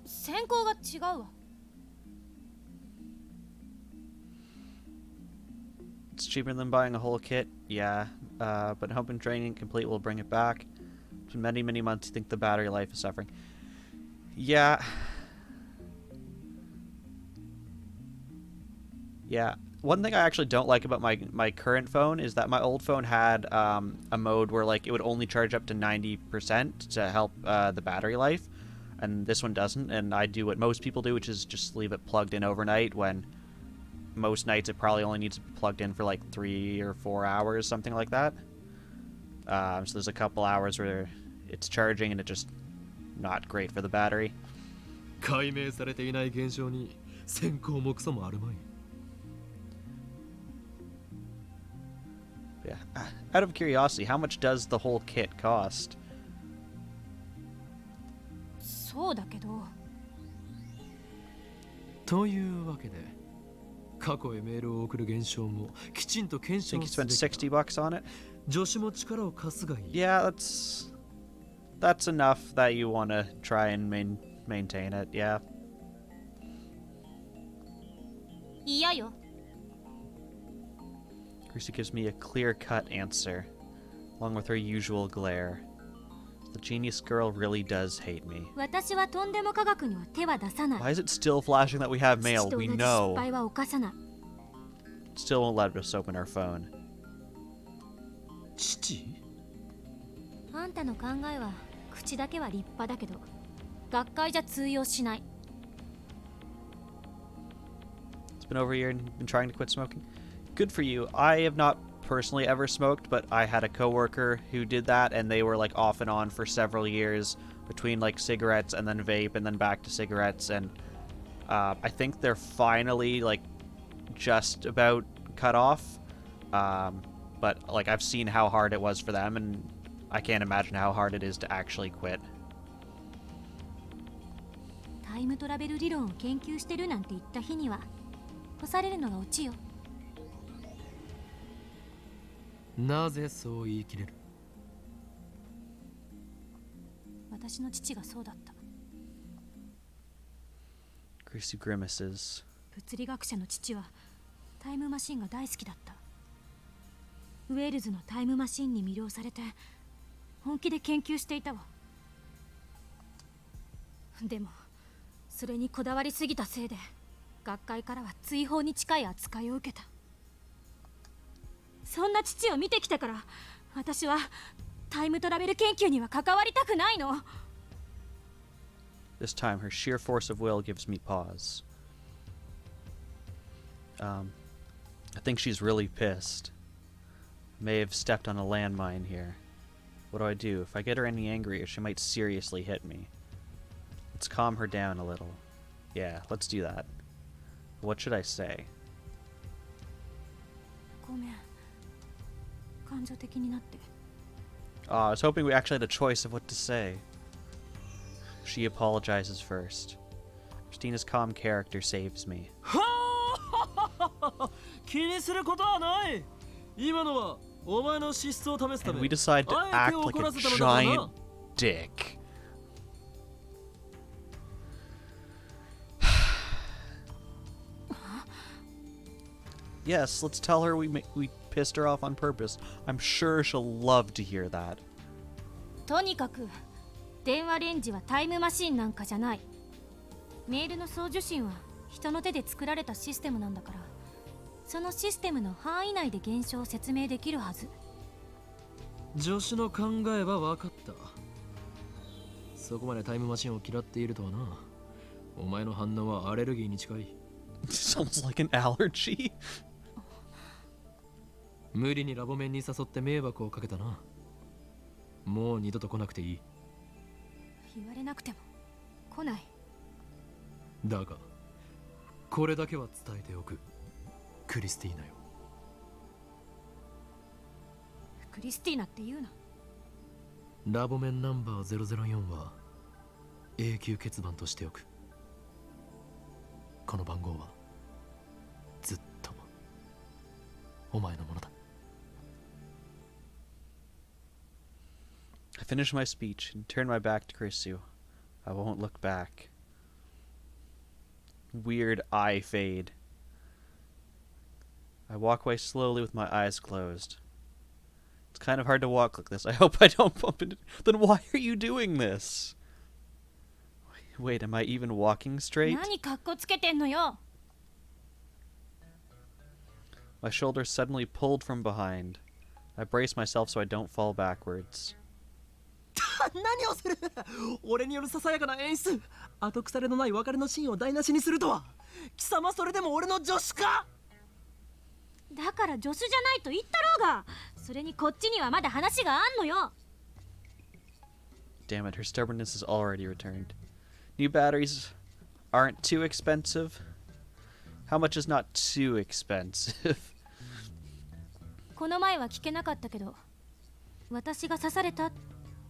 選考が違うわ。
It's cheaper than buying a whole kit, yeah. But hoping draining complete will bring it back. It's been many, many months. You think the battery life is suffering? Yeah. Yeah. One thing I actually don't like about my current phone is that my old phone had a mode where like it would only charge up to 90% to help the battery life, and this one doesn't. And I do what most people do, which is just leave it plugged in overnight, when most nights it probably only needs to be plugged in for like 3 or 4 hours, something like that. So there's a couple hours where it's charging and it's just not great for the battery.
解明されていない現象に先行もクソもあるまい。
Yeah. Out of curiosity, how much does the whole kit cost?
そうだけど。
というわけで、過去へメールを送る現象もきちんと検
I think
証
you
す
spent
べき
$60 on it.
助手も力を貸すがいい。
Yeah, that's enough that you want to try and maintain it. Yeah.
嫌よ。
Chrissy gives me a clear-cut answer, along with her usual glare. The genius girl really does hate me.
私はとんでも科学には手は出さない。
Why is it still flashing that we have
父
mail?
と同
We
じ失
know.
敗は犯さない。
Still won't let us open our phone.
父？
あんたの考えは口だけは立派だけど、学会じゃ通用しない。
It's been over a year and you've been trying to quit smoking? Good for you. I have not personally ever smoked, but I had a coworker who did that, and they were like off and on for several years between like cigarettes and then vape and then back to cigarettes, and I think they're finally like just about cut off. But like I've seen how hard it was for them, and I can't imagine how hard it is to actually quit.
タイムトラベル理論を研究してるなんて言った日には干されるのがオチよ。
なぜそう言い切れる？
私の父がそうだった。
Greasy grimaces.
物理学者の父はタイムマシンが大好きだった。ウェールズのタイムマシンに魅了されて本気で研究していたわ。でもそれにこだわりすぎたせいで学会からは追放に近い扱いを受けた。そんな父を見てきたから、私はタイムトラベル研究には関わりたくないの。
This time, her sheer force of will gives me pause. I think she's really pissed. May have stepped on a landmine here. What do I do? If I get her any angrier, she might seriously hit me. Let's calm her down a little. Yeah, let's do that. What should I say?
ごめん。感情的になって。
I was hoping we actually had a choice of what to say. She apologizes first. Christina's calm character saves me.
気にすることはない。今のはお前の資質を試すた
And
め
we decide to
あえ
act
て
like
怒ら
a
せたのだからな。
giant dick. Yes, let's tell her we pissed her off on purpose. I'm sure she'll love to hear that.
とにかく電話レンジはタイムマシンなんかじゃない。メールの送受信は人の手で作られたシステムなんだから、そのシステムの範囲内で現象を説明できるはず。
助手の考えは分かった。そこまでタイムマシンを嫌っているとはな。お前の反応はアレルギーに近い。
Sounds like an allergy.
無理にラボ面に誘って迷惑をかけたな。もう二度と来なくていい。
言われなくても来ない。
だがこれだけは伝えておく。クリスティーナよ。
クリスティーナって言うな。
ラボ面ナンバー004は永久欠番としておく。この番号はずっとお前のものだ。
I finish my speech and turn my back to Chrisu. I won't look back. Weird eye fade. I walk away slowly with my eyes closed. It's kind of hard to walk like this. I hope I don't bump into... Then why are you doing this? Wait, am I even walking straight?
何かっこつけてんのよ。
My shoulder suddenly pulled from behind. I brace myself so I don't fall backwards.
何をする。俺によるささやかな演出。後腐れのない別れのシーンを台無しにするとは。貴様それでも俺の助手か。
だから助手じゃないと言ったろうが。それにこっちにはまだ話があんのよ。
Damn it, her stubbornness has already returned. New batteries aren't too expensive. How much is not too expensive?
この前は聞けなかったけど、私が刺されたっ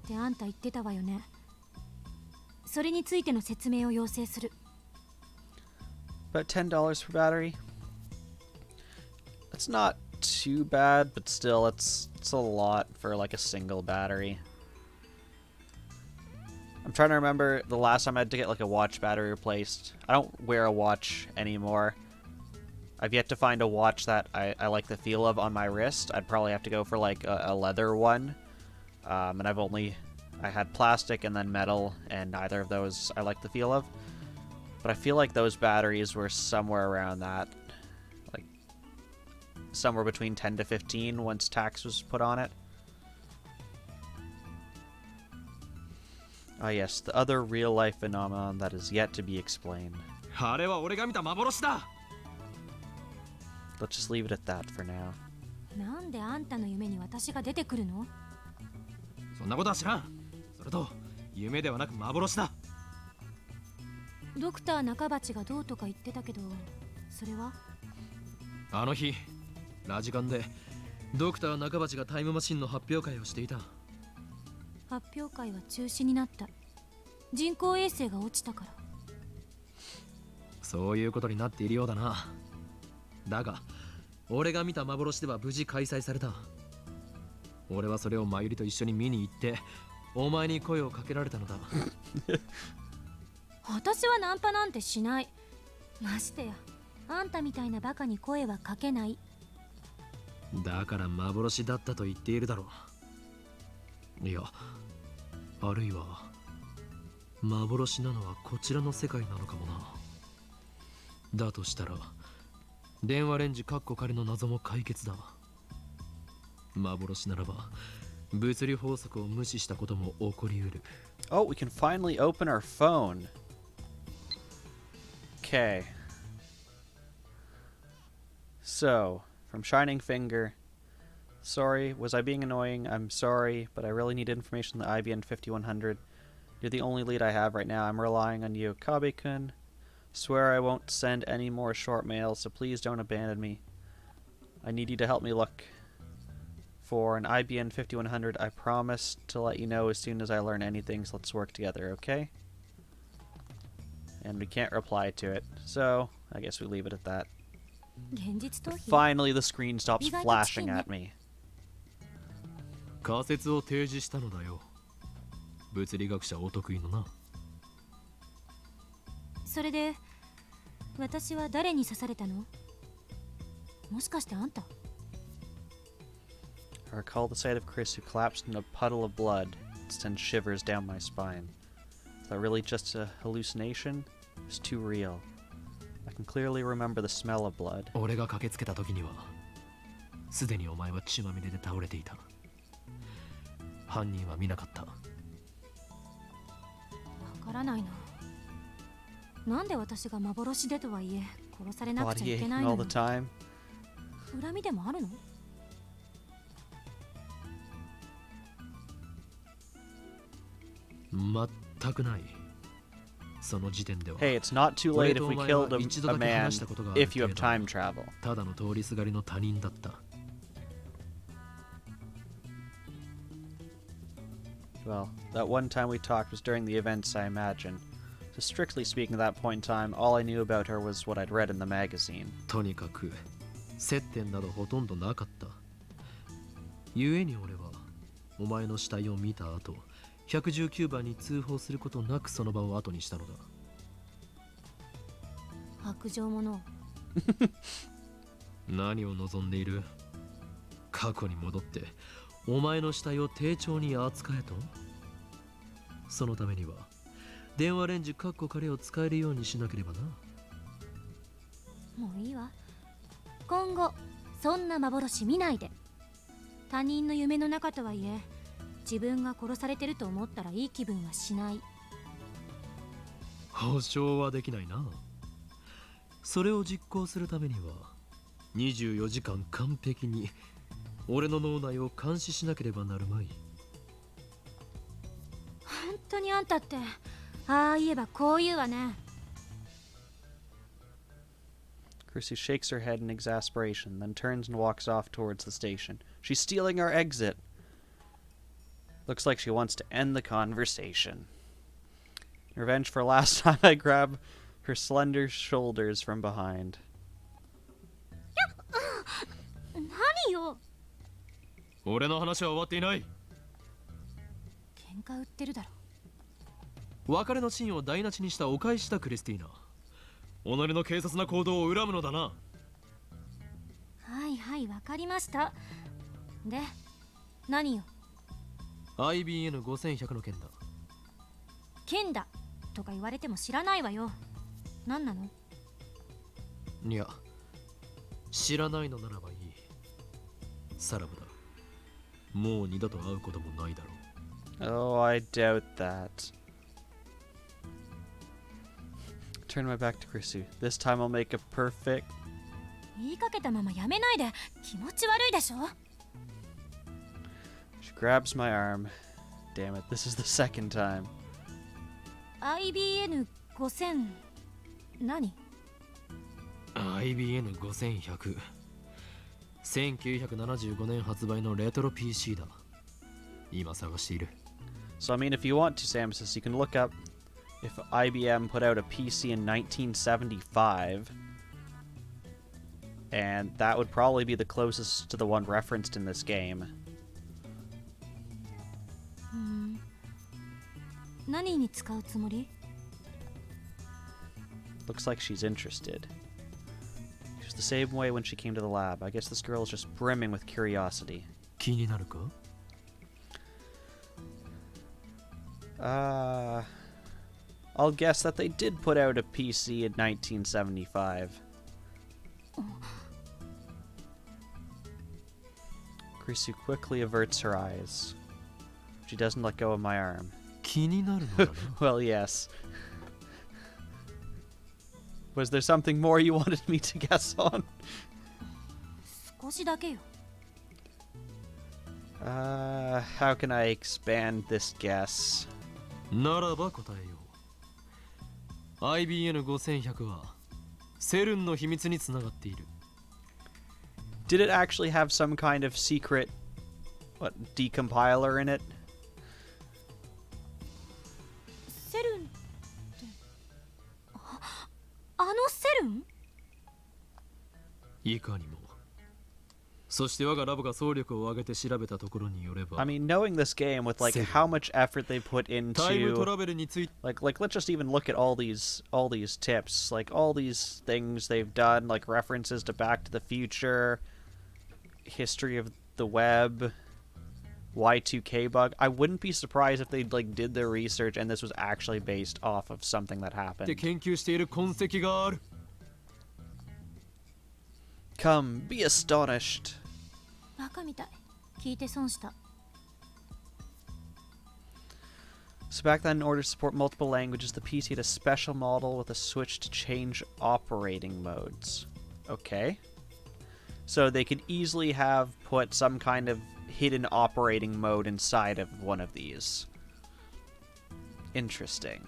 てあんた言ってたわよね。それについての説明を要請する。
About $10 per battery. That's not too bad, but still, it's a lot for like a single battery. I'm trying to remember the last time I had to get like a watch battery replaced. I don't wear a watch anymore. I've yet to find a watch that I like the feel of on my wrist. I'd probably have to go for like a leather one. And I had plastic and then metal, and neither of those I like the feel of. But I feel like those batteries were somewhere around that. Like, somewhere between 10 to 15 once tax was put on it. Ah yes, the other real-life phenomenon that is yet to be explained.
あれは俺が見た幻だ。
Let's just leave it at that for now.
なんであんたの夢に私が出てくるの？
そんなことは知らん。それと夢ではなく幻だ。
ドクター中鉢がどうとか言ってたけど、それは？
あの日ラジカンでドクター中鉢がタイムマシンの発表会をしていた。
発表会は中止になった。人工衛星が落ちたから。
そういうことになっているようだな。だが俺が見た幻では無事開催された。俺はそれをマユリと一緒に見に行ってお前に声をかけられたのだ。
私はナンパなんてしない。ましてやあんたみたいなバカに声はかけない。
だから幻だったと言っているだろう。いや、あるいは幻なのはこちらの世界なのかもな。だとしたら電話レンジカッコ仮の謎も解決だ。幻ならば物理法則を無視したことも起こりうる。
Oh, we can finally open our phone. Okay. So, from Shining Finger. Sorry, was I being annoying? I'm sorry, but I really need information on the IBN 5100. You're the only lead I have right now. I'm relying on you. Kabe-kun. Swear I won't send any more short mails, so please don't abandon me. I need you to help me look for an IBN 5100. I promise to let you know as soon as I learn anything, so let's work together, okay? And we can't reply to it, so I guess we leave it at that.
現実逃避
Finally, the screen stops flashing at me.
仮説を提示したのだよ。物理学者お得意のな。
それで私は誰に刺されたの？もしかしてあんた？
I recall the sight of Chris who collapsed in a puddle of blood. It sends shivers down my spine. Is that really just a hallucination? It's too real. I can clearly remember the smell of blood.
俺が駆けつけた時にはすでにお前は血まみれで倒れていた。犯人は見なかった。
わからないな。なんで私が幻でとはいえ殺されなくちゃいけない
Body
の
aching all the time.
恨みでもあるの？
全くない。その時点では
Hey, it's not too late if we killed a man if you have time travel.
ただの通りすがりの他人だった。
Well, that one time we talked was during the events, I imagine. So strictly speaking, at that point in time, all I knew about her was what I'd read in the magazine.
とにかく接点などほとんどなかった。故に俺はお前の死体を見た後、119番に通報することなくその場を後にしたのだ。
白状者。
何を望んでいる？過去に戻ってお前の死体を丁重に扱えと？そのためには電話レンジカッコ仮を使えるようにしなければな。
もういいわ。今後そんな幻見ないで。他人の夢の中とはいえ自分が殺されてると思ったらいい気分はしない。
保証はできないな。それを実行するためには24時間完璧に俺の脳内を監視しなければなるまい。
本当にあんたってああ言えばこう言うわね。
Chrissy shakes her head in exasperation, then turns and walks off towards the station. She's stealing our exit. Looks like she wants to end the conversation. In revenge for last time, I grab her slender shoulders from behind.
何よ。
俺の話は終わっていない。
喧嘩売ってるだろ。
別れのシーンを台無しにしたお返しだクリスティーナ。己の軽率な行動を恨むのだな。
はいはい、わかりました。で、何よ。
IBN5100 の件だ。
剣だとか言われても知らないわよ。何なの？
いや、知らないのならばいい。さらばだ。もう二度と会うこともないだろう。
Oh, I doubt that. Turn my back to Chrissy. This time I'll make a perfect.
言いかけたままやめないで。気持ち悪いでしょ。
She grabs my arm. Damn it, this is the second time.
IBN5000 何？
IBN5100。1975年発売のレトロ PC だ。今探している。
So, I mean, if you want to, Samus, you can look up if IBM put out a PC in 1975, and that would probably be the closest to the one referenced in this game.
何に使うつもり？
Looks like she's interested. She was the same way when she came to the lab. I guess this girl is just brimming with curiosity.
気になるか？
I'll guess that they did put out a PC in 1975. Krisu quickly averts her eyes. She doesn't let go of my arm.
気になるのだな。
Well, yes. Was there something more you wanted me to guess on?
少しだけよ。
How can I expand this guess?
ならば答えよう。IBN5100 はセルンの秘密につながっている。
Did it actually have some kind of secret, decompiler in it?
セルンって
いかにも。そして我がラボが総力を挙げて調べたところによれば、
I mean, knowing this game with like how much effort they put
タイムト
into
ラベルについて
like let's just even look at all these tips, like all these things they've done, like references to Back to the Future, history of the web, Y2K bug. I wouldn't be surprised if they like did their research and this was actually based off of something that
で
happened.
研究している痕跡がある。
Come, be astonished.
バカみたい。聞いて損した。
So back then, in order to support multiple languages, the PC had a special model with a switch to change operating modes. Okay. So they could easily have put some kind of hidden operating mode inside of one of these. Interesting.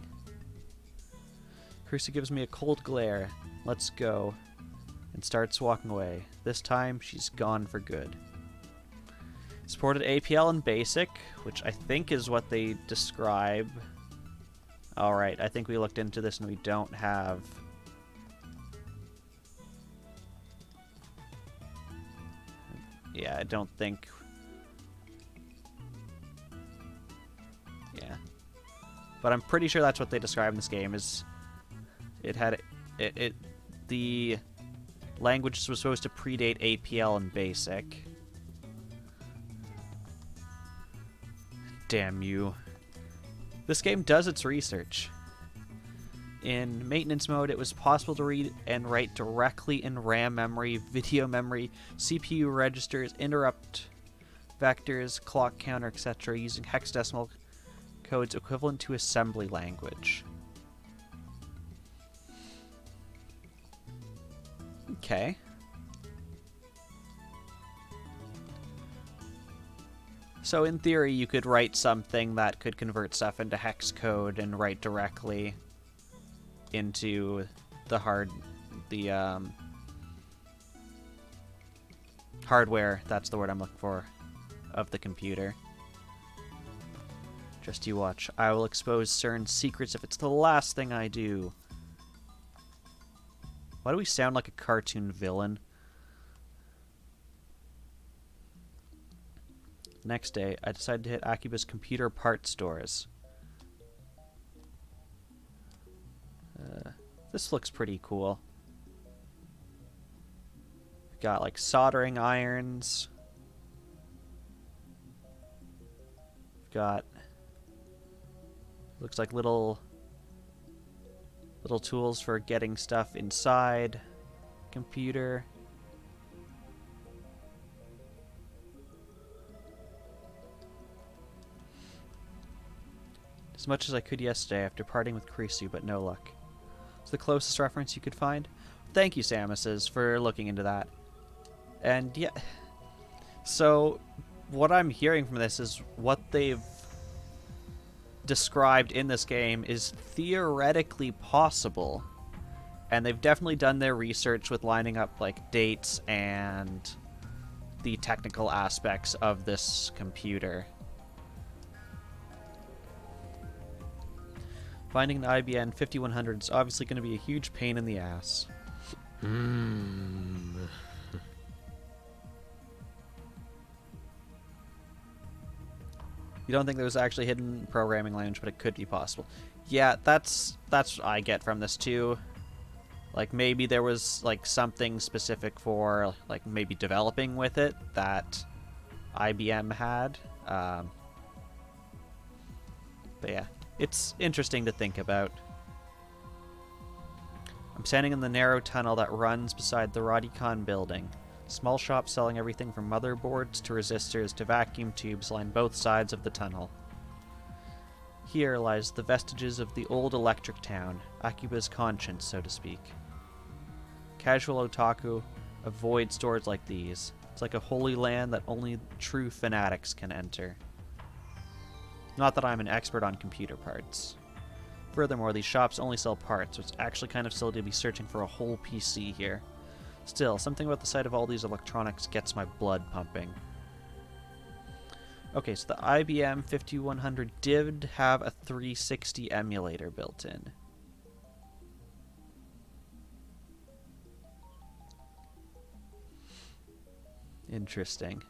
Crucia gives me a cold glare. Let's go. And starts walking away. This time, she's gone for good. Supported APL in BASIC, which I think is what they describe. Alright, I think we looked into this and we don't have... Yeah, I don't think... Yeah. But I'm pretty sure that's what they describe in this game, is... It had... The language was supposed to predate APL in BASIC. Damn you. This game does its research. In maintenance mode, it was possible to read and write directly in RAM memory, video memory, CPU registers, interrupt vectors, clock counter, etc. using hexadecimal codes equivalent to assembly language. Okay. So in theory, you could write something that could convert stuff into hex code and write directly into the hardware, that's the word I'm looking for, of the computer. Just you watch. I will expose CERN's secrets if it's the last thing I do. Why do we sound like a cartoon villain? Next day, I decided to hit Akiba's computer parts stores. This looks pretty cool. We've got like soldering irons. We've got looks like little tools for getting stuff inside computer. As much as I could yesterday after parting with Krisu, but no luck. It's the closest reference you could find. Thank you, Samuses, for looking into that. And yeah, so what I'm hearing from this is what they've described in this game is theoretically possible. And they've definitely done their research with lining up like dates and the technical aspects of this computer. Finding the IBN 5100 is obviously going to be a huge pain in the ass.
You
don't think there was actually hidden programming language, but it could be possible. Yeah, that's what I get from this too. Like maybe there was like something specific for like maybe developing with it that IBM had. But yeah. It's interesting to think about. I'm standing in the narrow tunnel that runs beside the Rodicon building. Small shops selling everything from motherboards to resistors to vacuum tubes line both sides of the tunnel. Here lies the vestiges of the old electric town, Akiba's conscience, so to speak. Casual otaku avoid stores like these. It's like a holy land that only true fanatics can enter. Not that I'm an expert on computer parts. Furthermore, these shops only sell parts, so it's actually kind of silly to be searching for a whole PC here. Still, something about the sight of all these electronics gets my blood pumping. Okay, so the IBM 5100 did have a 360 emulator built in. Interesting.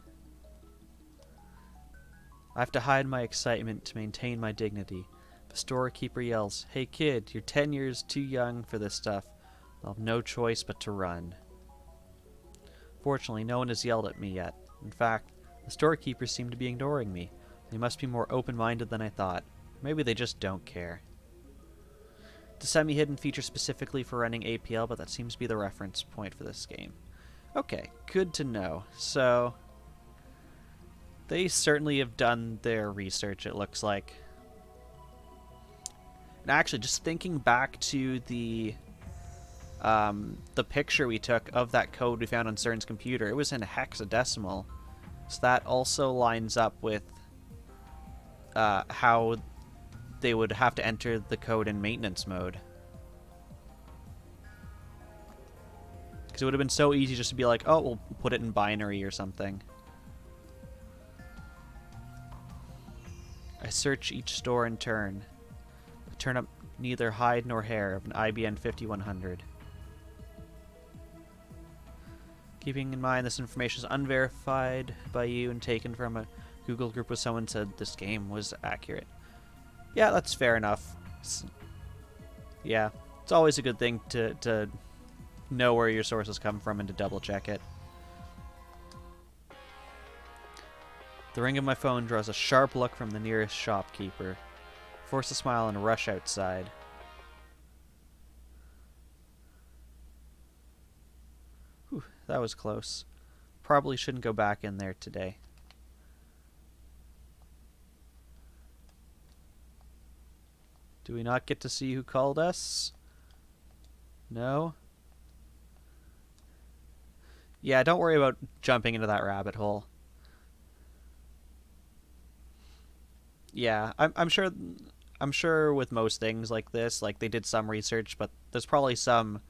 I have to hide my excitement to maintain my dignity. If a storekeeper yells, "Hey kid, you're 10 years too young for this stuff," I'll have no choice but to run. Fortunately, no one has yelled at me yet. In fact, the storekeepers seem to be ignoring me. They must be more open-minded than I thought. Maybe they just don't care. The semi-hidden feature specifically for running APL, but that seems to be the reference point for this game. Okay, good to know. So, they certainly have done their research, it looks like. And actually, just thinking back to the picture we took of that code we found on CERN's computer, it was in hexadecimal. So that also lines up with how they would have to enter the code in maintenance mode. Because it would have been so easy just to be like, oh, we'll put it in binary or something. I search each store in turn. I turn up neither hide nor hair of an IBN 5100. Keeping in mind this information is unverified by you and taken from a Google group where someone said this game was accurate. Yeah, that's fair enough. Yeah, it's always a good thing to know where your sources come from and to double check it. The ring of my phone draws a sharp look from the nearest shopkeeper. Force a smile and rush outside. Whew, that was close. Probably shouldn't go back in there today. Do we not get to see who called us? No? Yeah, don't worry about jumping into that rabbit hole. Yeah, I'm sure with most things like this, like they did some research, but there's probably some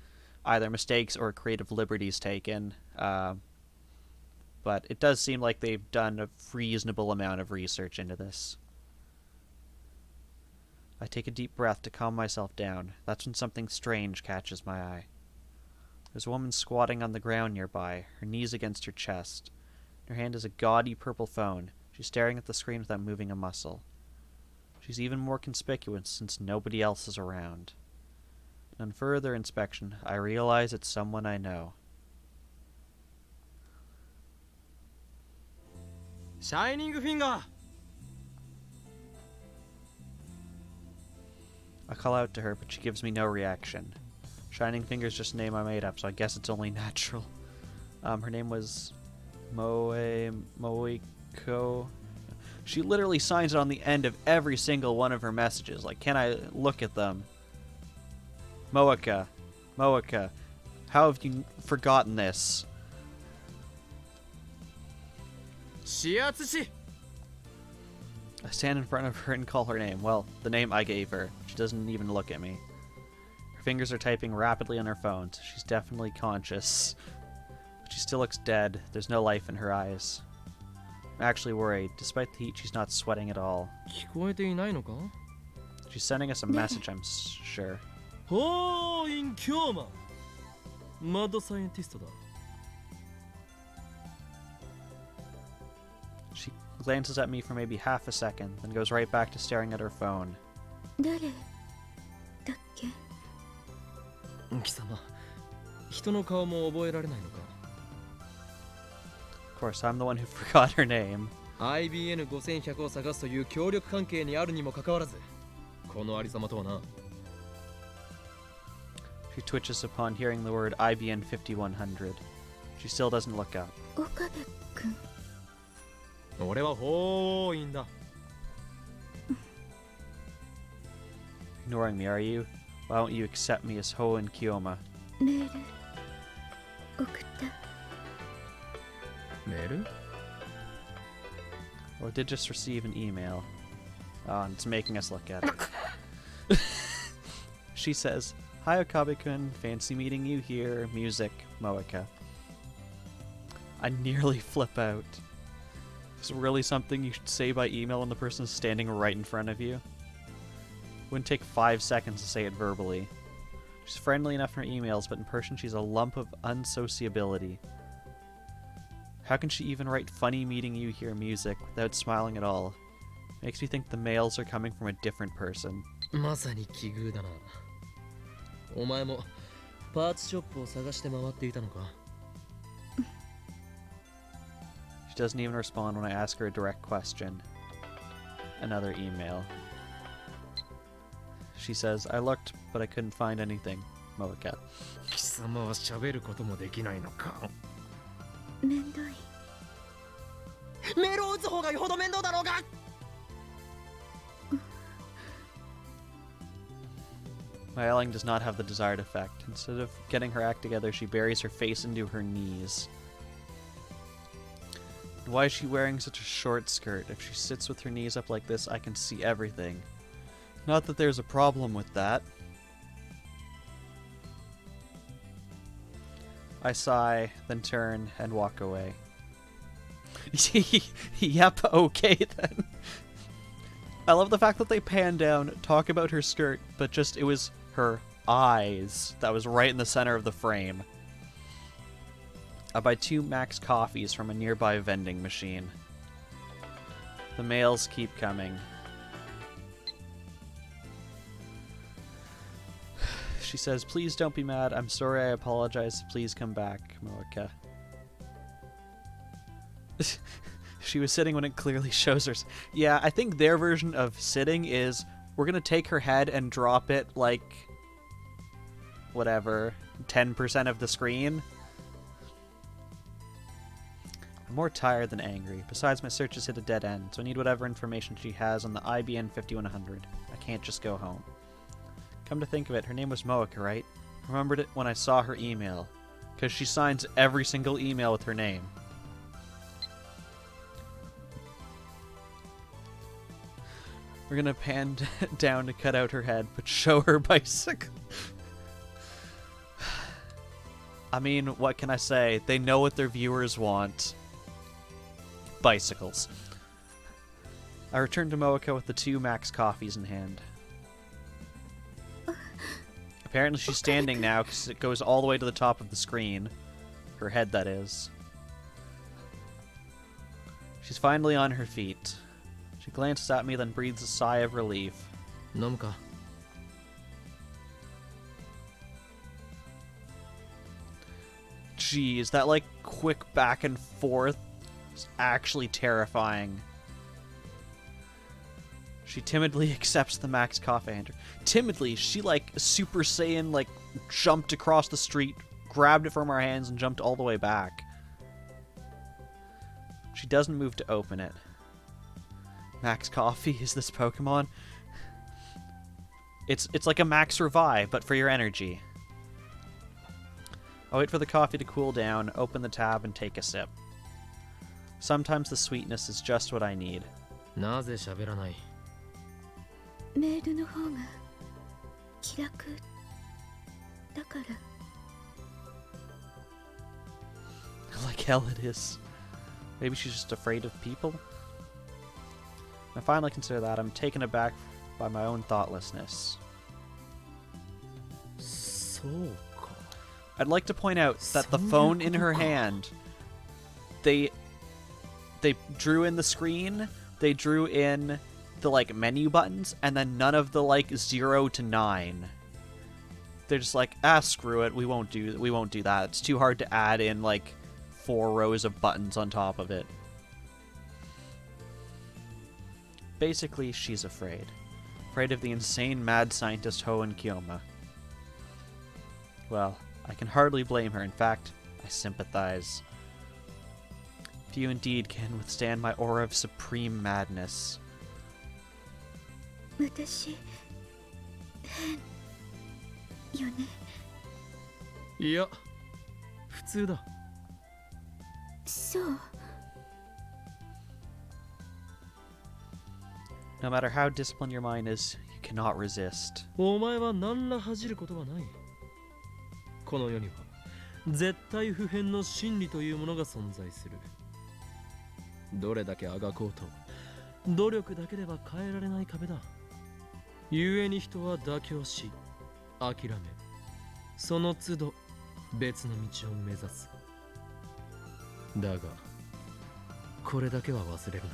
either mistakes or creative liberties taken. But it does seem like they've done a reasonable amount of research into this. I take a deep breath to calm myself down. That's when something strange catches my eye. There's a woman squatting on the ground nearby, her knees against her chest. In her hand is a gaudy purple phone. She's staring at the screen without moving a muscle. She's even more conspicuous since nobody else is around. And on further inspection, I realize it's someone I know.
Shining Finger!
I call out to her, but she gives me no reaction. Shining Finger's just a name I made up, so I guess it's only natural. Her name was Moiko. She literally signs it on the end of every single one of her messages. Like, can I look at them? Moika. Moika. How have you forgotten this?
Shiatsushi!
I stand in front of her and call her name. Well, the name I gave her. She doesn't even look at me. Her fingers are typing rapidly on her phone. She's definitely conscious. But she still looks dead. There's no life in her eyes. I'm actually worried. Despite the heat, she's not sweating at all.
聞こえていないのか?
She's sending us a message, I'm sure.
Oh, in Kyoma! Mad scientist だ.
She glances at me for maybe half a second, then goes right back to staring at her phone.
誰だっけ?
貴様、人の顔も覚えられないのか?
Of course, I'm the one who forgot her name.
IBN 5100を探すという協力関係にあるにもかかわらず、このありさまとはな。
She twitches upon hearing the word IBN 5100. She still doesn't look up.
岡部君。
俺は法院だ。
Ignoring me, are you? Why won't you accept me as Ho and Kyoma?
メール送った。
メール?
Or did just receive an email. Oh, and it's making us look at it. She says, "Hi Okabe-kun, fancy meeting you here. Music, Moika." I nearly flip out. Is it really something you should say by email when the person is standing right in front of you? It wouldn't take 5 seconds to say it verbally. She's friendly enough in her emails, but in person she's a lump of unsociability. How can she even write funny meeting you here music without smiling at all? Makes me think the mails are coming from a different person.
まさに奇遇だな。お前もパーツショップを探して回っていたのか？
She doesn't even respond when I ask her a direct question. Another email. She says, I looked, but I couldn't find anything. Moeka.
貴様は喋ることもできないのか？
めんどい。
メールを打つ方がよほど面倒だろうが。
My yelling does not have the desired effect. Instead of getting her act together, she buries her face into her knees. Why is she wearing such a short skirt? If she sits with her knees up like this, I can see everything. Not that there's a problem with that. I sigh, then turn and walk away. Yep, okay then. I love the fact that they pan down, talk about her skirt, but just it was her eyes that was right in the center of the frame. I buy 2 Max coffees from a nearby vending machine. The mails keep coming. She says, please don't be mad. I'm sorry, I apologize. Please come back, Moeka. She was sitting when it clearly shows her. Yeah, I think their version of sitting is we're going to take her head and drop it like, whatever, 10% of the screen. I'm more tired than angry. Besides, my search has hit a dead end, so I need whatever information she has on the IBN 5100. I can't just go home. Come to think of it, her name was Moeka, right? I remembered it when I saw her email, because she signs every single email with her name. We're gonna pan down to cut out her head, but show her bicycle. I mean, what can I say? They know what their viewers want. Bicycles. I return to Moeka with the 2 Max coffees in hand. Apparently she's standing now because it goes all the way to the top of the screen. Her head, that is. She's finally on her feet. She glances at me, then breathes a sigh of relief.
飲むか?
Jeez, that like quick back and forth is actually terrifying. She timidly accepts the Max coffee hander. Timidly, she like Super Saiyan like jumped across the street, grabbed it from our hands, and jumped all the way back. She doesn't move to open it. Max Coffee is this Pokemon? It's like a Max Revive, but for your energy. I wait for the coffee to cool down, open the tab, and take a sip. Sometimes the sweetness is just what I need.
なぜ喋らない?
メールの方が気楽だから。
Like hell it is. Maybe she's just afraid of people? I finally consider that. I'm taken aback by my own thoughtlessness.
そうか.
I'd like to point out that the phone in her hand, they drew in the screen, they drew in the like menu buttons, and then none of the like 0 to 9. They're just like, screw it, we won't do that. It's too hard to add in like 4 rows of buttons on top of it. Basically, she's afraid. Afraid of the insane mad scientist Hoenn Kiyoma. Well, I can hardly blame her. In fact, I sympathize. Few indeed can withstand my aura of supreme madness.
私変よね。
いや、普通だ。
そう。
No matter how disciplined your mind is, you cannot resist.
お前は何ら恥じることはない。この世には絶対不変の真理というものが存在する。どれだけあがこうと努力だけでは変えられない壁だ。故に人は妥協し諦め、その都度別の道を目指す。だがこれだけは忘れるな。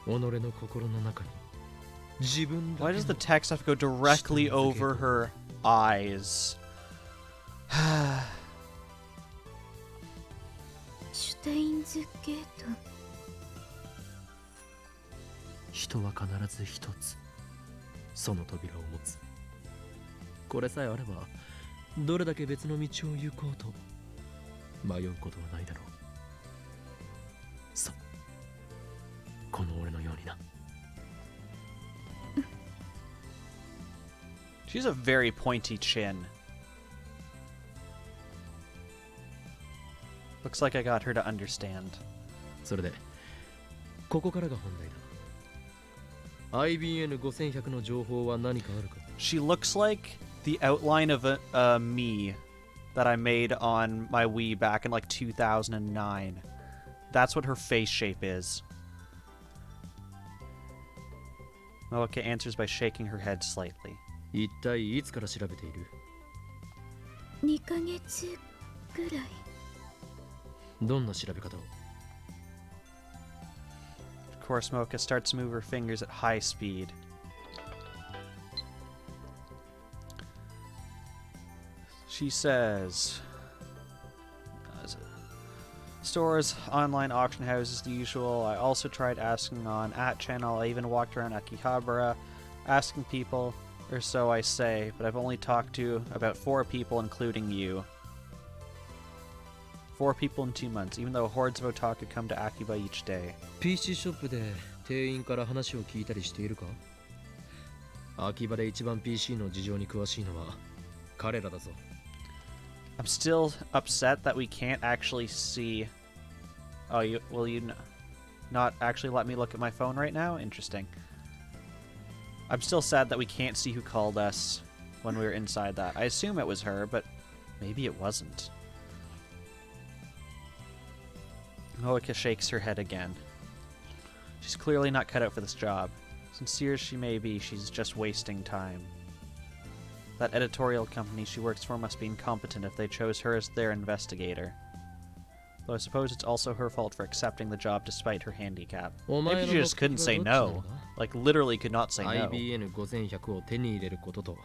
己の心の中に自分だけ
Why
の
does the text have to go directly over her eyes?
シュタインズゲート。
人は必ず一つその扉を持つ。これさえあればどれだけ別の道を行こうと迷うことはないだろう。そう、この俺のようにな。
She's a very pointy chin. Looks like I got her to understand.
それでここからが本題だ。IBN5100 の情報は何かあるか？
She looks like the outline of a me that I made on my Wii back in like 2009. That's what her face shape is. Moeka answers by shaking her head slightly.
一体いつから調べている？
2ヶ月ぐらい。
どんな調べ方を？
Of course, Moeka starts to move her fingers at high speed. She says, stores, online auction houses, the usual. I also tried asking on @channel. I even walked around Akihabara, asking people, or so I say, but I've only talked to about 4 people, including you. 4 people in 2 months, even though hordes of otaku come to Akiba each day.
PC ショップで店員から話を聞いたりしているか？秋葉で一番 PC の事情に詳しいのは彼らだぞ。
I'm still upset that we can't actually see. Oh, will you not actually let me look at my phone right now? Interesting. I'm still sad that we can't see who called us when we were inside that. I assume it was her, but maybe it wasn't. Moeka shakes her head again. She's clearly not cut out for this job. Sincere as she may be, she's just wasting time. That editorial company she works for must be incompetent if they chose her as their investigator. Though I suppose it's also her fault for accepting the job despite her handicap. Maybe she just couldn't say no. Like, literally could not say no.
IBN5100 を手に入れることと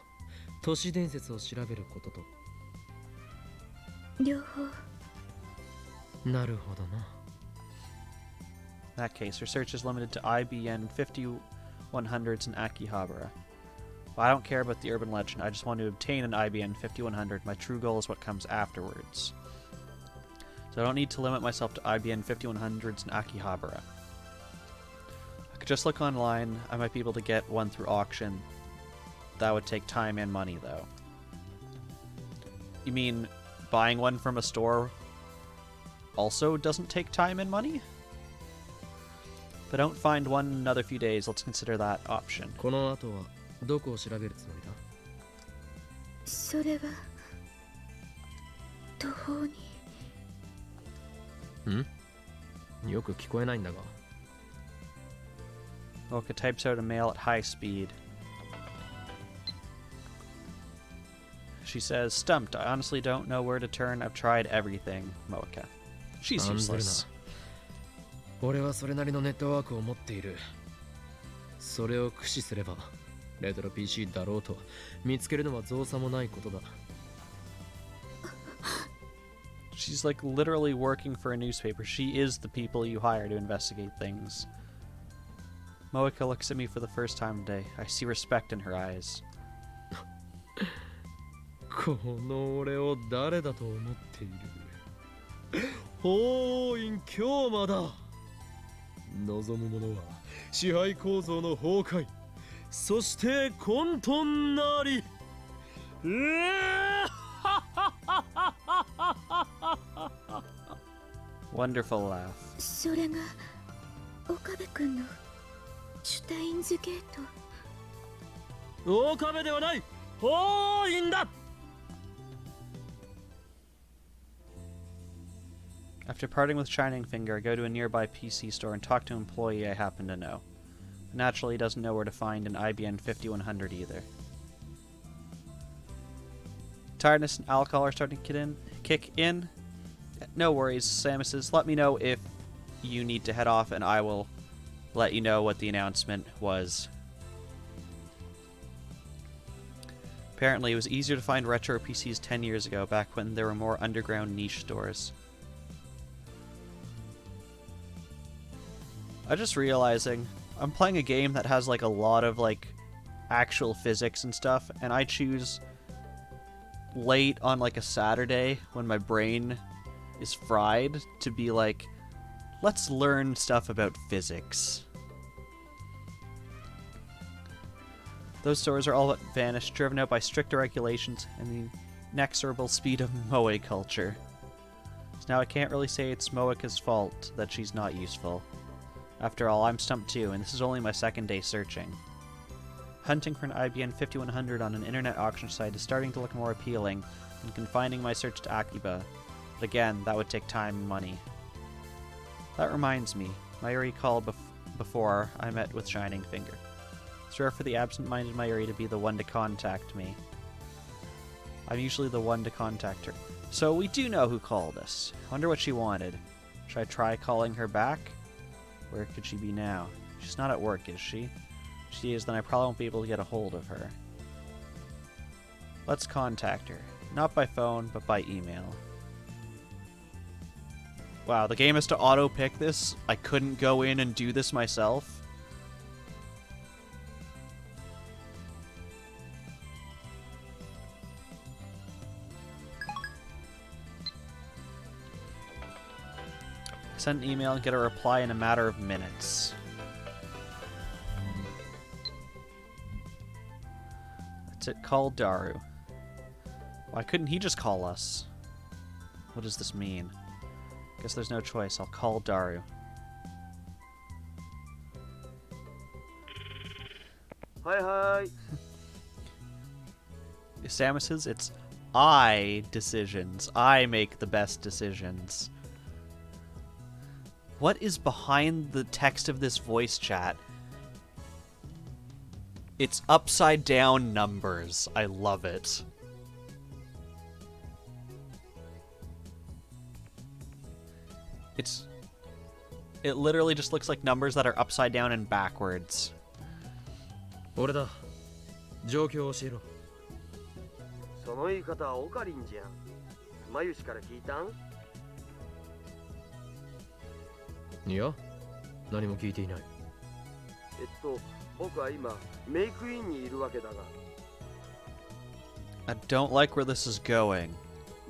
都市伝説を調べることと。
両方。
なるほどな。
In that case, her search is limited to IBN 5100s in Akihabara. But I don't care about the urban legend, I just want to obtain an IBN 5100. My true goal is what comes afterwards. So I don't need to limit myself to IBN 5100s in Akihabara. I could just look online, I might be able to get one through auction. That would take time and money, though. You mean buying one from a store also doesn't take time and money? If I don't find one in another few days, let's consider that option.
この後はどこを調べるつもりだ？
それは途方に。
ん？よく聞こえないんだが。
Moeka types out a mail at high speed. She says, stumped. I honestly don't know where to turn. I've tried everything. Moeka. She's useless.
俺はそれなりのネットワークを持っている。それを駆使すればレトロ PC だろうと見つけるのは造作もないことだ。
She's like literally working for a newspaper. She is the people you hire to investigate things. Moeka looks at me for the first time today. I see respect in her eyes.
この俺を誰だと思っている？法院京馬だ。望むものは支配構造の崩壊、そして混沌なり。
Wonderful laugh.
それが岡部君のシュタインズゲート。
岡部ではない、法院だ。
After parting with Shining Finger, I go to a nearby PC store and talk to an employee I happen to know. Naturally, he doesn't know where to find an IBN 5100 either. Tiredness and alcohol are starting to kick in. No worries, Samus's. Let me know if you need to head off, and I will let you know what the announcement was. Apparently, it was easier to find retro PCs 10 years ago, back when there were more underground niche stores. I'm just realizing, I'm playing a game that has like a lot of like actual physics and stuff, and I choose late on like a Saturday when my brain is fried to be like, let's learn stuff about physics. Those stores are all but vanished, driven out by stricter regulations and the inexorable speed of Moe culture. So now I can't really say it's Moeka's fault that she's not useful. After all, I'm stumped too, and this is only my second day searching. Hunting for an IBN 5100 on an internet auction site is starting to look more appealing than confining my search to Akiba. But again, that would take time and money. That reminds me, Mayuri called before I met with Shining Finger. It's rare for the absent-minded Mayuri to be the one to contact me. I'm usually the one to contact her. So we do know who called us. Wonder what she wanted. Should I try calling her back? Where could she be now? She's not at work, is she? If she is, then I probably won't be able to get a hold of her. Let's contact her. Not by phone, but by email. Wow, the game has to auto-pick this? I couldn't go in and do this myself? Send an email and get a reply in a matter of minutes. That's it. Call Daru. Why couldn't he just call us? What does this mean? Guess there's no choice. I'll call Daru.
Hi, hi.
Samus's, it's I decisions. I make the best decisions. What is behind the text of this voice chat? It's upside down numbers. I love it. It literally just looks like numbers that are upside down and backwards.
俺だ。状況を教えろ。
その言い方はオカリンじゃん。マユシから聞いたん？
いや、何も聞いていない。
僕は今メイクインにいるわけだが。
I don't like where this is going.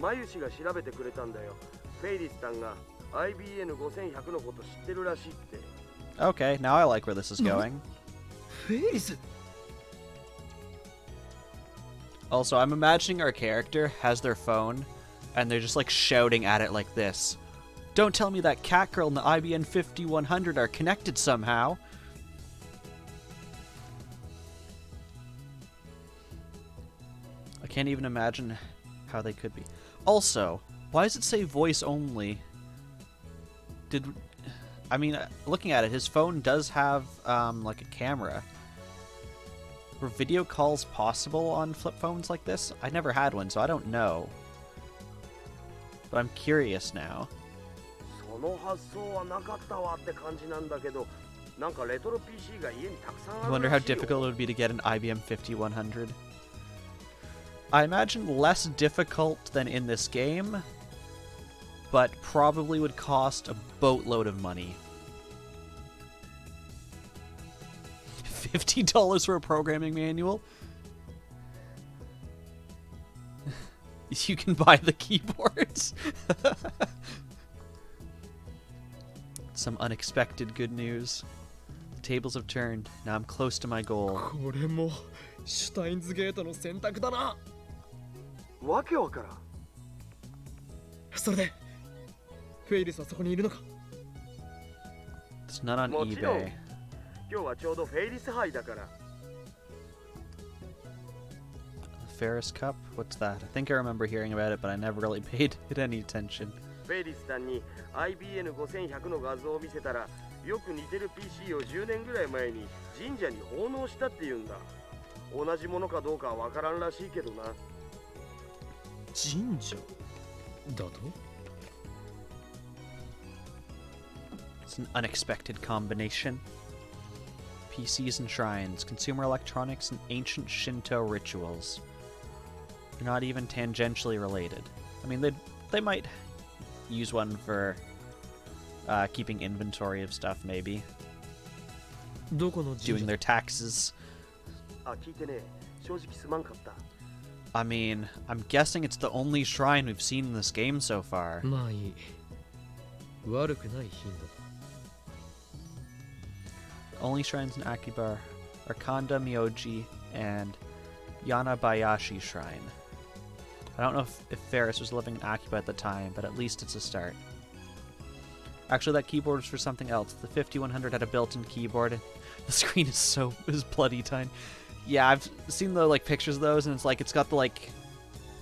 マユシが調べてくれたんだよ。フェイリスさんが IBN 5100のこと知ってるらしいって。
Okay, now I like where this is going.
フェイリス
Also, I'm imagining our character has their phone, and they're just like shouting at it like this. Don't tell me that Catgirl and the IBN 5100 are connected somehow. I can't even imagine how they could be. Also, why does it say voice only? Looking at it, his phone does have, like a camera. Were video calls possible on flip phones like this? I never had one, so I don't know. But I'm curious now.
その発想はなかったわって感じなんだけど、なんかレトロ PC が家にたくさんあ
I
る
wonder
ら
how
しいよ。
difficult it would be to get an IBM 5100. I imagine less difficult than in this game, but probably would cost a boatload of money. $50 for a programming manual? You can buy the keyboards. Some unexpected good news. The tables have turned. Now I'm close to my goal.
これもシュタインズゲートの選択だな。
わけわからん。
それでフェイリスはそこにいるのか。
It's not on
もちろん。
eBay.
今日はちょうどフェイリス杯だから。
Ferris Cup? What's that? I think I remember hearing about it, but I never really paid it any attention.
フェイリスさんに IBN5100 の画像を見せたら、よく似てる PC を10年ぐらい前に神社に奉納したって言うんだ。同じものかどうかはわからんらしいけどな。
神社だと？
It's an unexpected combination. PCs and shrines, consumer electronics, and ancient Shinto rituals. They're not even tangentially related. I mean, they might use one for keeping inventory of stuff, maybe.
どこの神
Doing
社
their taxes.
あ、聞いてね。正直すまんかった。
I mean, I'm guessing it's the only shrine we've seen in this game so far.
まあいい。悪くない頻度だ。
Only shrines in Akiba are Kanda Myoji and Yanabayashi Shrine. I don't know if Ferris was living in Akiba at the time, but at least it's a start. Actually, that keyboard was for something else. The 5100 had a built-in keyboard, and the screen is bloody tiny. Yeah, I've seen the pictures of those, and it's got the I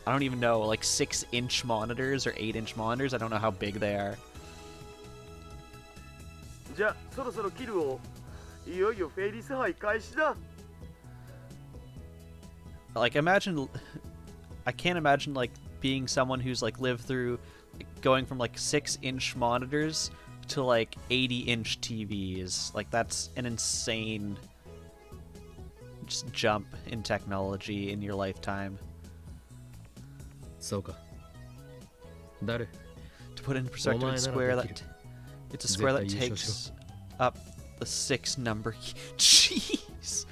don't even know, 6-inch monitors or 8-inch monitors. I don't know how big they are.
じゃあそろそろキルを。いよいよフェイリス杯開始だ。
Imagine, I can't imagine being someone who's lived through going from 6-inch monitors to 80-inch TVs. That's an insane just jump in technology in your lifetime.
そうか。誰
To put it in perspective, it's a square that takes up the 6 number key. Jeez.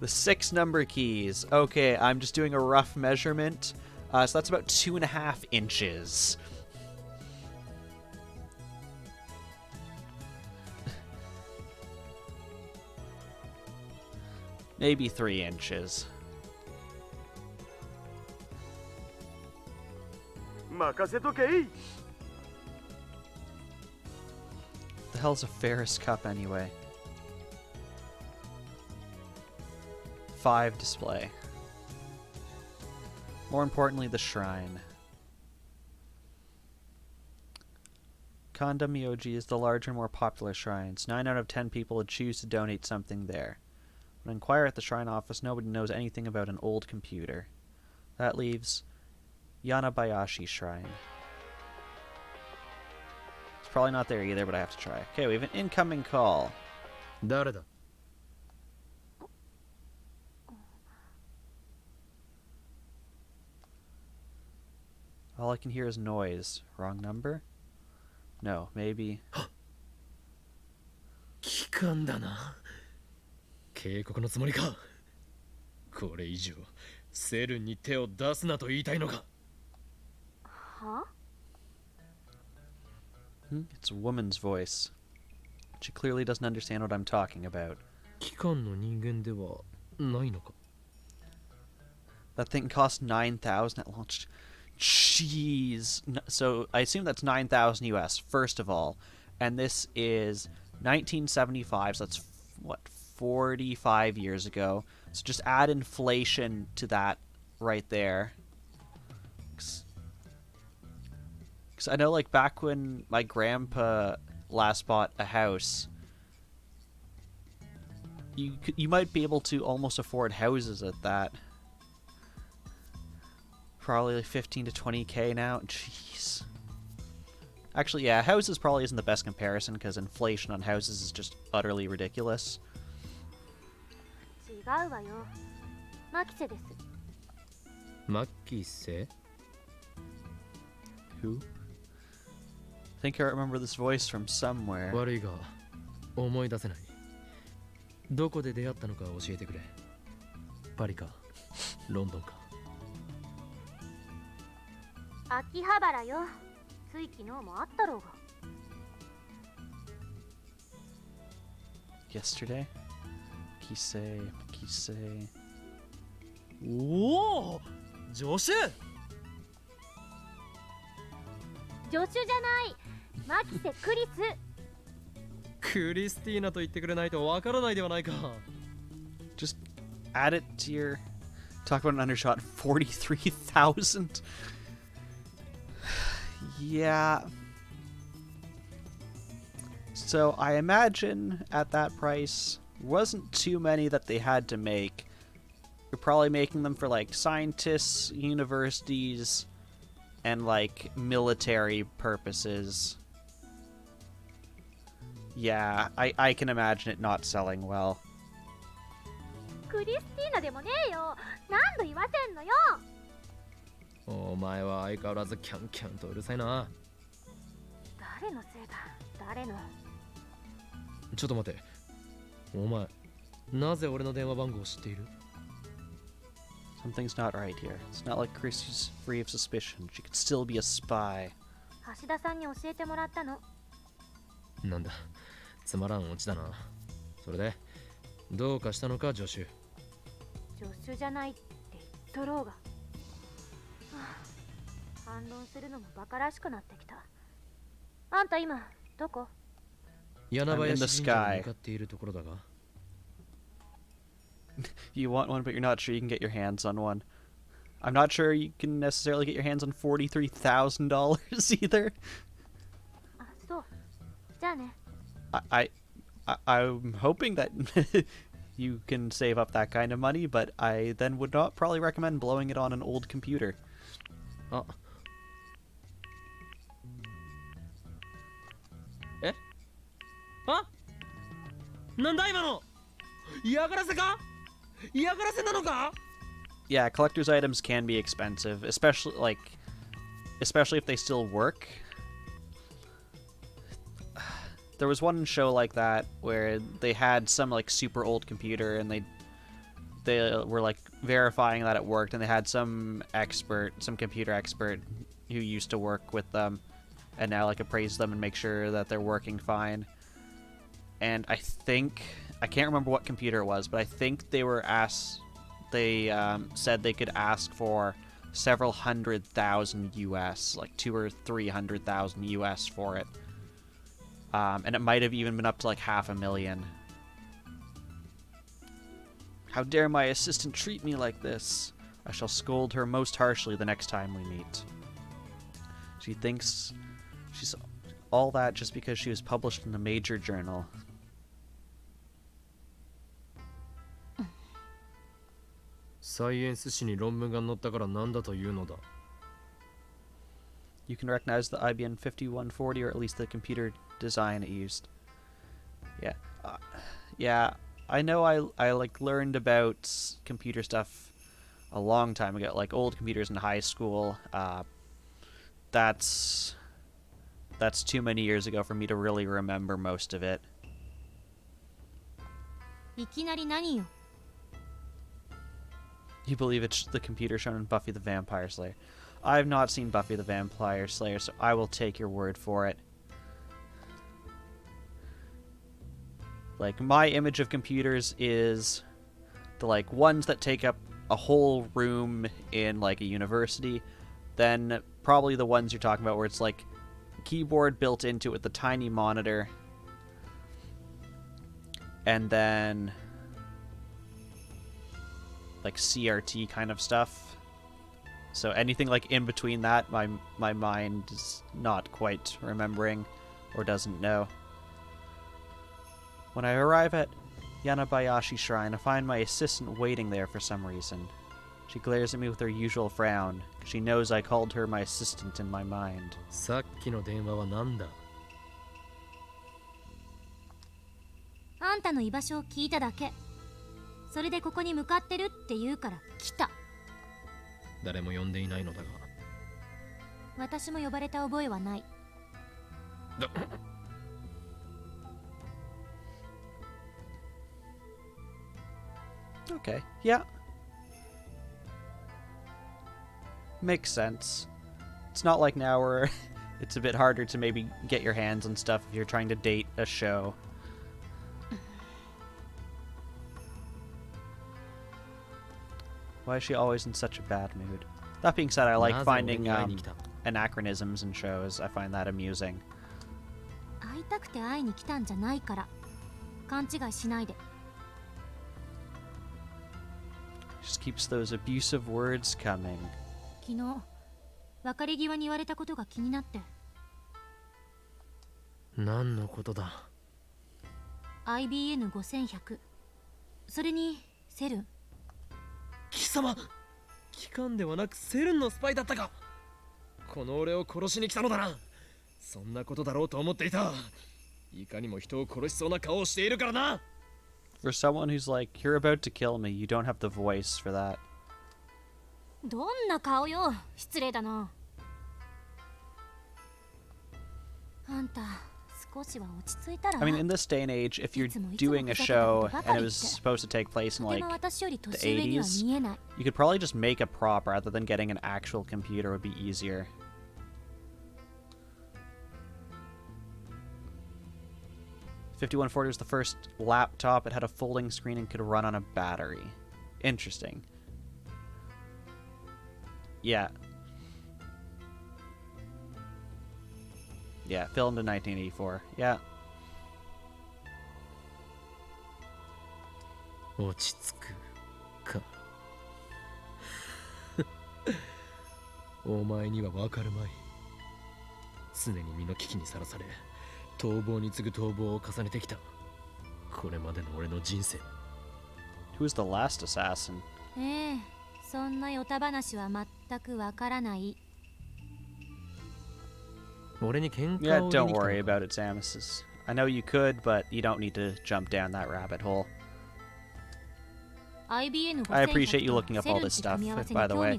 The 6 number keys. Okay, I'm just doing a rough measurement. So that's about 2.5 inches. Maybe 3 inches.
任せとけい。
The hell's a Ferris Cup anyway? 5 display. More importantly, the shrine. Kanda Myoji is the larger and more popular shrines. 9 out of 10 people would choose to donate something there. When I inquire at the shrine office, nobody knows anything about an old computer. That leaves Yanabayashi Shrine. It's probably not there either, but I have to try. Okay, we have an incoming call.
誰だ
All I can hear is noise. Wrong number? No, maybe.
機関だな。警告のつもりか。これ以上セルンに手を出すなと言いたいのか。
は？
It's a woman's voice. She clearly doesn't understand what I'm talking about.
機関の人間ではないのか。
That thing cost 9,000 at launch. Jeez. So I assume that's 9,000 US, first of all. And this is 1975, so that's, what, 45 years ago. So just add inflation to that right there. Because I know, back when my grandpa last bought a house, you might be able to almost afford houses at that. Probably 15 to 20k now. Jeez. Actually, yeah, houses probably isn't the best comparison because inflation on houses is just utterly ridiculous.
違うわよ。マキセです。
マッキーセ
Who? I think I remember this voice from somewhere.
悪いが思い出せない。どこで出会ったのか教えてくれ。パリかロンドンか。
秋葉原よ。つい昨日もあったろうが。
Yesterday? Kise.
おお助手
助手じゃない。マキセ・クリス。
クリスティーナと言ってくれないとわからないではないか。
Just add it to your... Talk about an undershot. 43,000? Yeah. So I imagine at that price, wasn't too many that they had to make. You're probably making them for scientists, universities, and military purposes. Yeah, I can imagine it not selling well.
クリスティーナでもねえよ。何度言わせんのよ。
お前は相変わらずキャンキャンとうるさいな。
誰のせいだ。誰の。
ちょっと待て。お前、なぜ俺の電話番号を知っている？
Something's not right here. It's not like Chrissy's free of suspicion. She could still be a spy.
橋田さんに教えてもらったの。
なんだ、つまらんオチだな。それで、どうかしたのか、助手。
助手じゃないって言っとろうが。はあ、反論するのもバカらしくなってきた。あんた今どこ？
柳林神社に向かっているところだが。
You want one, but you're not sure you can get your hands on one. I'm not sure you can necessarily get your hands on $43,000 either.
あ、そう。じゃあね。
I'm hoping that you can save up that kind of money, but I then would not probably recommend blowing it on an old computer.
あ。え？あ？なんだ今の？嫌がらせか？嫌がらせなのか？
Yeah, collector's items can be expensive, especially if they still work. There was one show like that where they had some like super old computer and they were like verifying that it worked, and they had some computer expert who used to work with them and now like appraise them and make sure that they're working fine. And I can't remember what computer it was, but I think they said they could ask for several $100,000 US, like $200,000 or $300,000 US for it. And it might have even been up to like $500,000. How dare my assistant treat me like this? I shall scold her most harshly the next time we meet. She thinks she's all that just because she was published in a major journal.
Science 誌に論文が載ったからなんだというのだ。
You can recognize the IBN 5140, or at least the computer design it used. Yeah, I know I like learned about computer stuff a long time ago, like old computers in high school. That's too many years ago for me to really remember most of it.
いきなり何よ。
You believe it's the computer shown in Buffy the Vampire Slayer. I've not seen Buffy the Vampire Slayer, so I will take your word for it. Like, my image of computers is the, like, ones that take up a whole room in, like, a university. Then probably the ones you're talking about where it's, like, keyboard built into it with the tiny monitor. And then like CRT kind of stuff. So anything like in between that, my mind is not quite remembering or doesn't know. When I arrive at Yanabayashi Shrine, I find my assistant waiting there for some reason. She glares at me with her usual frown. She knows I called her my assistant in my mind.
さっきの電話は何だ？
あんたの居場所を聞いただけ。それでここに向かってるって言うから来た。
誰も呼んでいないのだが。
私も呼ばれた覚えはない。
Okay, yeah. Makes sense. It's not like now where it's a bit harder to maybe get your hands on stuff if you're trying to date a show. Why is she always in such a bad mood? That being said, I like finding anachronisms in shows. I find that amusing.
会いたくて会いに来たんじゃないから。勘違いしないで。
Just keeps those abusive words coming.
昨日、別れ際に言われたことが気になって。
何のことだ？
IBN5100。それに、セルン。
貴様！機関ではなくセルンのスパイだったか。この俺を殺しに来たのだな。そんなことだろうと思っていた。いかにも人を殺しそうな顔をしているからな。
For someone who's like, you're about to kill me, you don't have the voice for that.
どんな顔よ、失礼だな。あんた少しは落ち着いたら。
I mean, in this day and age, if you're doing a show and it was supposed to take place in like
とても私より
the
年上には
80s,
見えない。
you could probably just make a prop rather than getting an actual computer would be easier. $5140 was the first laptop. It had a folding screen and could run on a battery. Interesting. Yeah. Yeah, filmed in 1984. Yeah.
落ち着くか。お前には分かるまい。常に身の危機にさらされ、逃亡に次ぐ逃亡を重ねてきた。これまでの俺の人生。
Who's the last assassin?
ええ、そんなヨタ話は全くわからない。
俺に喧
Yeah,
嘩を売り
don't
に来た
worry
のか。
about it, Samus. I know you could, but you don't need to jump down that rabbit hole.
IBN
I appreciate you looking up all this stuff, by the way.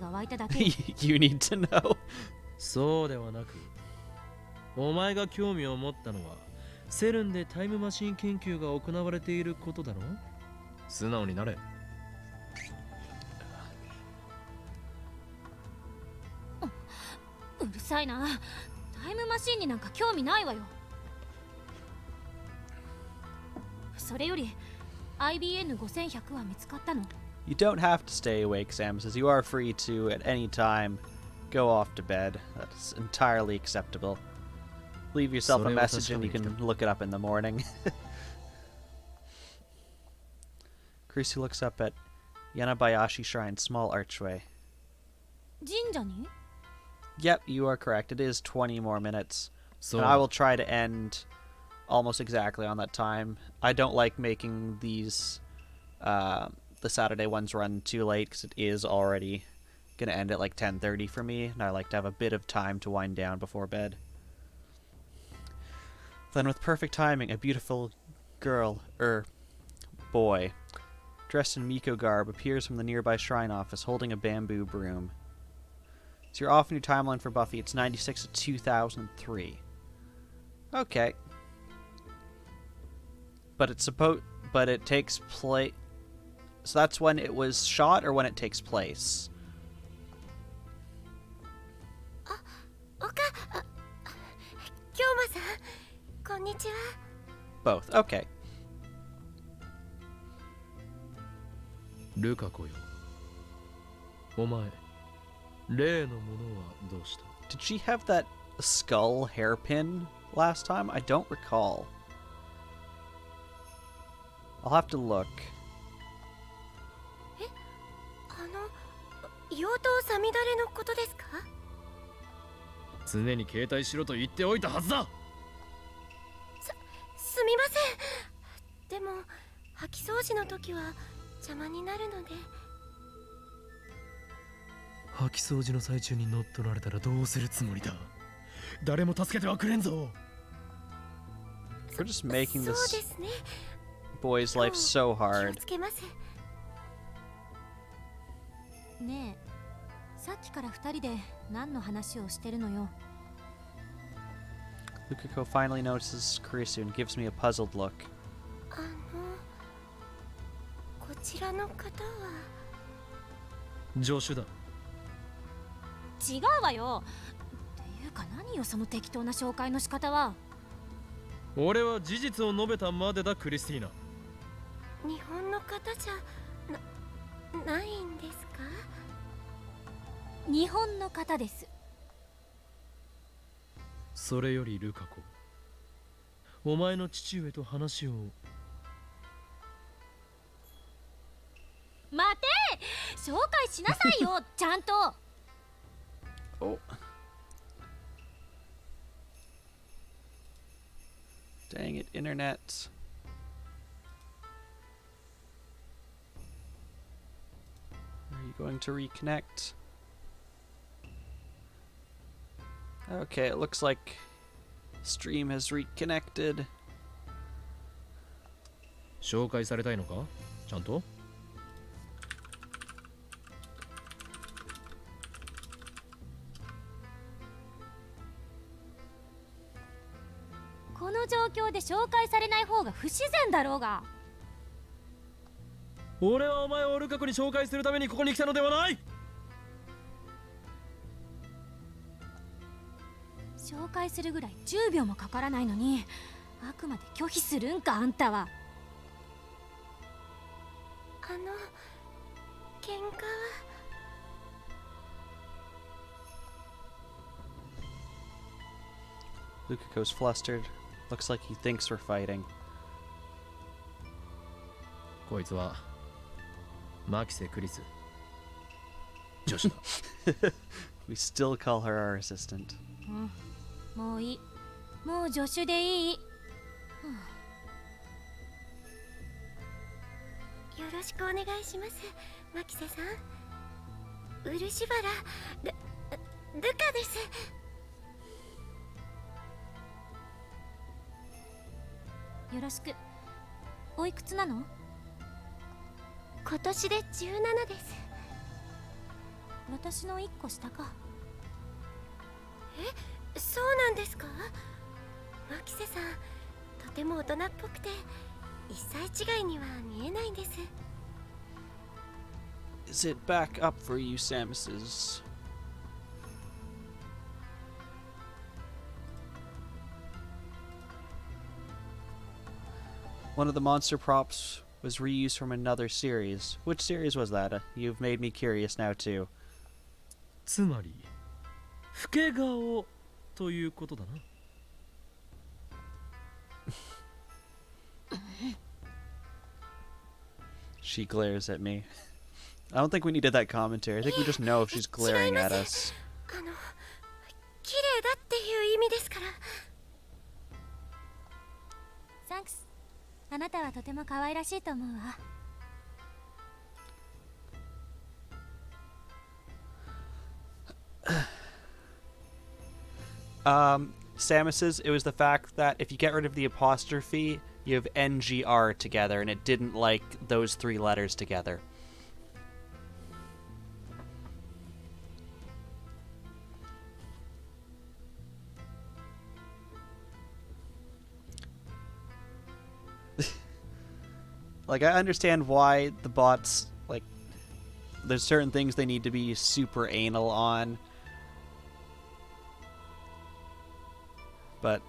You need to know.
そうではなく、お前が興味を持ったのはセルンでタイムマシン研究が行われていることだろ。素直になれ。
うるさいな。タイムマシンになんか興味ないわよ。それより IBN5100 は見つかったの？
You don't have to stay awake, Samus, as you are free to, at any time, go off to bed. That's entirely acceptable. Leave yourself a message and you can look it up in the morning. Chrissy looks up at Yanabayashi Shrine, small archway.
神社に？
Yep, you are correct. It is 20 more minutes.
So,
And I will try to end almost exactly on that time. I don't like making these, the Saturday ones run too late because it is already going to end at like 10:30 for me, and I like to have a bit of time to wind down before bed. Then with perfect timing, a beautiful girl, boy, dressed in Miko garb, appears from the nearby shrine office holding a bamboo broom. So you're off in your timeline for Buffy. It's 96 to 2003. Okay. But it takes place. So that's when it was shot or when it takes place?
京馬さん、こんにちは。
Both. Okay.
ルカ子よ。お前、例のものはどうした？
Did she have that skull hairpin last time? I don't recall. I'll have to look.
妖刀さみだれのことですか？
常に携帯しろと言っておいたはずだ。
すみません。でも掃き掃除の時は邪魔になるので。
掃き掃除の最中に乗っ取られたらどうするつもりだ？誰も助けてはくれんぞ。
We're just making
そう
this
ですね。
boy's life so
気を
hard.
つけます。
ねえ、さっきから二人で何の話をしてるのよ。
Lukako finally notices Kurisu and gives me a puzzled look.
こちらの方は
助手だ。
違うわよ。っていうか何よその適当な紹介の仕方は。
俺は事実を述べたまでだ、クリスティーナ。
日本の方じゃないんですか？
日本の方です。
それよりルカ子、お前の父上と話を。
待て、紹介しなさいよちゃんと。
Oh. Dang it, internet. Are you going to reconnect? Okay, it looks like stream has reconnected.
紹介されたいのかちゃんと。
この状況で紹介されない方が不自然だろうが。
俺はお前をオルカクに紹介するためにここに来たのではない。
紹介するぐらい10秒もかからないのに、あくまで拒否するんかあんたは。
喧嘩は。
Lukako's flustered. Looks like he thinks we're fighting.
こいつはマキセ・クリス女子だ。
We still call her our assistant.
もういい。もう助手でいい。
よろしくお願いします、マキセさん。漆原ルカです。
よろしく。おいくつなの？
今年で17です。
私の1個下か。
そうなんですか？マキセさん、とても大人っぽくて1歳違いには見えないんです。
Is it back up for you, Samuses? One of the monster props was reused from another series. Which series was that? You've made me curious now too.
つまり老け顔ということだな。
She glares at me. I don't think we needed that commentary. I think we just know if she's glaring at us.
綺麗だっていう意味ですから。
サンクス。あなたはとても可愛らしいと思う
わ。Samus's, it was the fact that if you get rid of the apostrophe, you have NGR together, and it didn't like those 3 letters together. Like, I understand why the bots, like, there's certain things they need to be super anal on. But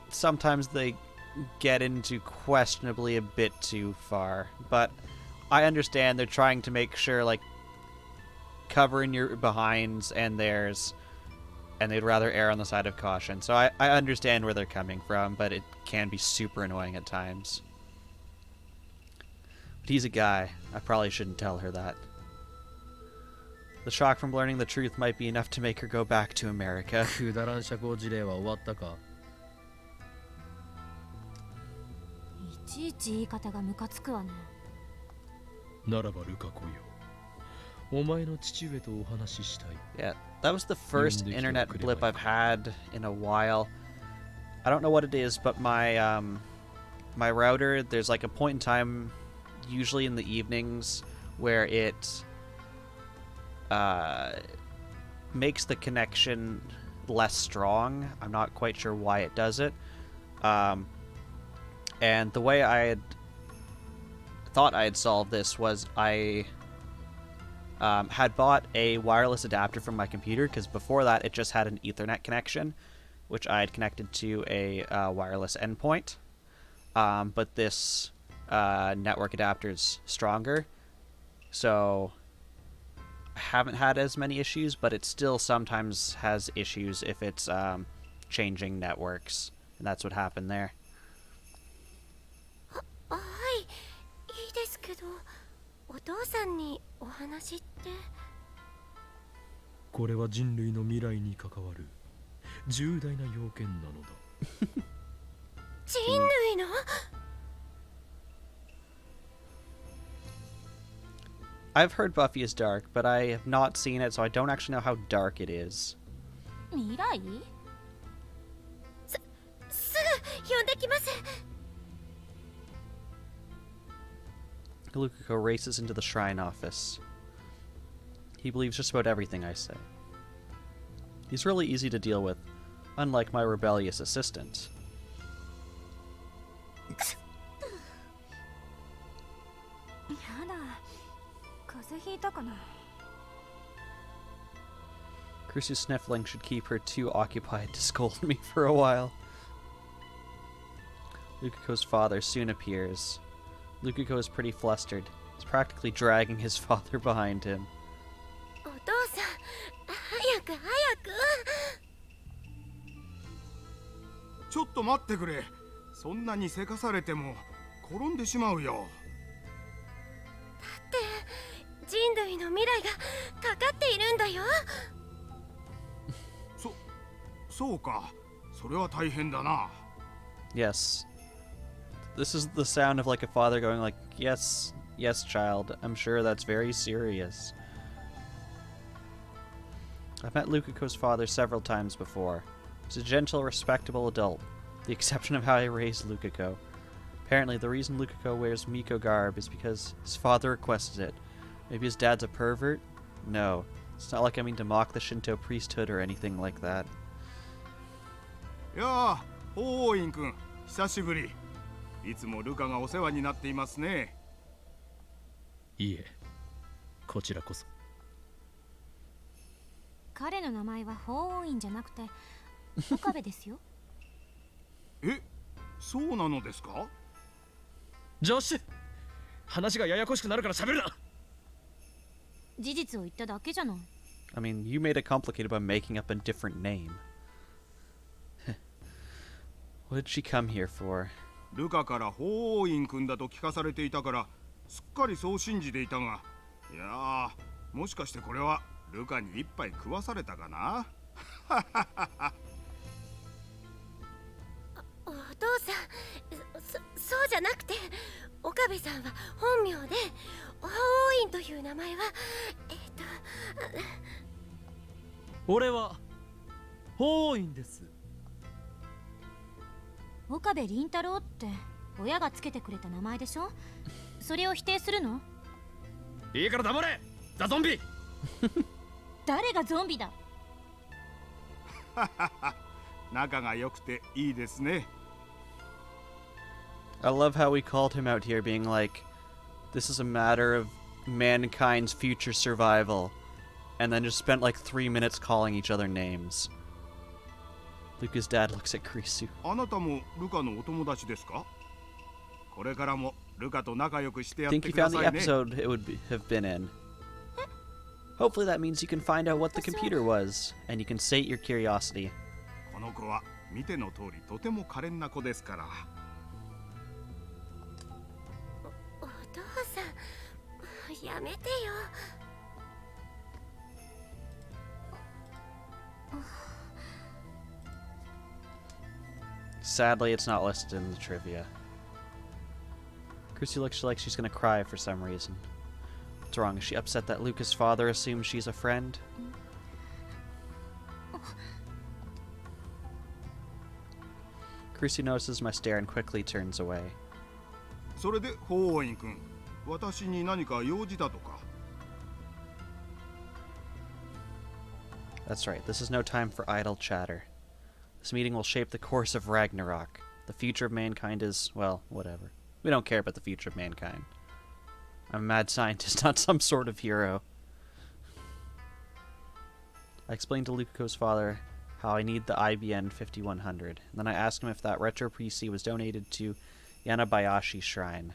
sometimes they get into questionably a bit too far. But I understand they're trying to make sure, like, covering your behinds and theirs, and they'd rather err on the side of caution. So I understand where they're coming from, but it can be super annoying at times. But he's a guy. I probably shouldn't tell her that. The shock from learning the truth might be enough to make her go back to America.
くだらん社交辞令は終わったか。
いちいち言い方がムカつくわね。
ならばルカ子よ。お前の父上とお話ししたい。
Yeah, that was the first internet blip I've had in a while. I don't know what it is, but my my router, there's like a point in time, usually in the evenings, where it makes the connection less strong. I'm not quite sure why it does it. And the way I had thought I had solved this was I had bought a wireless adapter from my computer, because before that it just had an Ethernet connection, which I had connected to a wireless endpoint. But this network adapter is stronger, so I haven't had as many issues, but it still sometimes has issues if it's changing networks, and that's what happened there.
はい、いいですけど、お父さんにお話って。
これは人類の未来に関わる重大な要件なのだ。
人類の
I've heard Buffy is dark, but I have not seen it, so I don't actually know how dark it is.
未来？
すぐ呼んできます。
Lukako races into the shrine office. He believes just about everything I say. He's really easy to deal with, unlike my rebellious assistant. Crucy's sniffling should keep her too occupied to scold me for a while. Lukako's father soon appears. Lukako is pretty flustered. He's practically dragging his father behind him.
お父さん、早く早く。
ちょっと待ってくれ。そんなにせかされても転んでしまうよ。
だって人類の未来がかかっているんだよ。
そうか。それは大変だな。
Yes. This is the sound of like a father going like, yes, yes, child. I'm sure that's very serious. I've met Lukako's father several times before. He's a gentle, respectable adult, with the exception of how I raised Lukako. Apparently, the reason Lukako wears Miko garb is because his father requested it. Maybe his dad's a pervert? No. It's not like I mean to mock the Shinto priesthood or anything like that.
やあ、法王院君、久しぶり。いつもルカがお世話になっていますね。
いえ、こちらこそ。
彼の名前は法王院じゃなくて岡部ですよ。
え、そうなのですか？
ジョッシュ、話がややこしくなるから喋るな。
事実を言っただけじゃない。
I mean, you made it complicated by making up a different name. What did she come here for?
ルカから法王院君だと聞かされていたからすっかりそう信じていたが、いやー、もしかしてこれはルカに一杯食わされたかな。
お父さん、そうじゃなくて、岡部さんは本名で法王院という名前は
俺は法王院です。
岡部倫太郎って親がつけてくれた名前でしょ。それを否定するの？
いいから黙れ、ザゾンビ。
誰がゾンビだ。
仲が良くていいですね。
I love how we called him out here being like, this is a matter of mankind's future survival, and then just spent like 3 minutes calling each other names. Luka's dad looks at Kurisu.
あなたもルカのお友達ですか？これからもルカと仲良くしてやっ
Think
て
you
くだ
found the
さいね。
episode it would have been in. Hopefully that means you can find out what the computer was, and you can sate your curiosity.
この子は見ての通りとても可憐な子ですから。
お父さん、やめてよ。
Sadly, it's not listed in the trivia. Chrissy looks like she's gonna cry for some reason. What's wrong? Is she upset that Luca's father assumes she's a friend? Chrissy notices my stare and quickly turns away.
それで法王院君、私に何か用事だとか。
That's right, this is no time for idle chatter. This meeting will shape the course of Ragnarok. The future of mankind is, well, whatever. We don't care about the future of mankind. I'm a mad scientist, not some sort of hero. I explained to Lukako's father how I need the IBN 5100, and then I asked him if that retro PC was donated to Yanabayashi Shrine.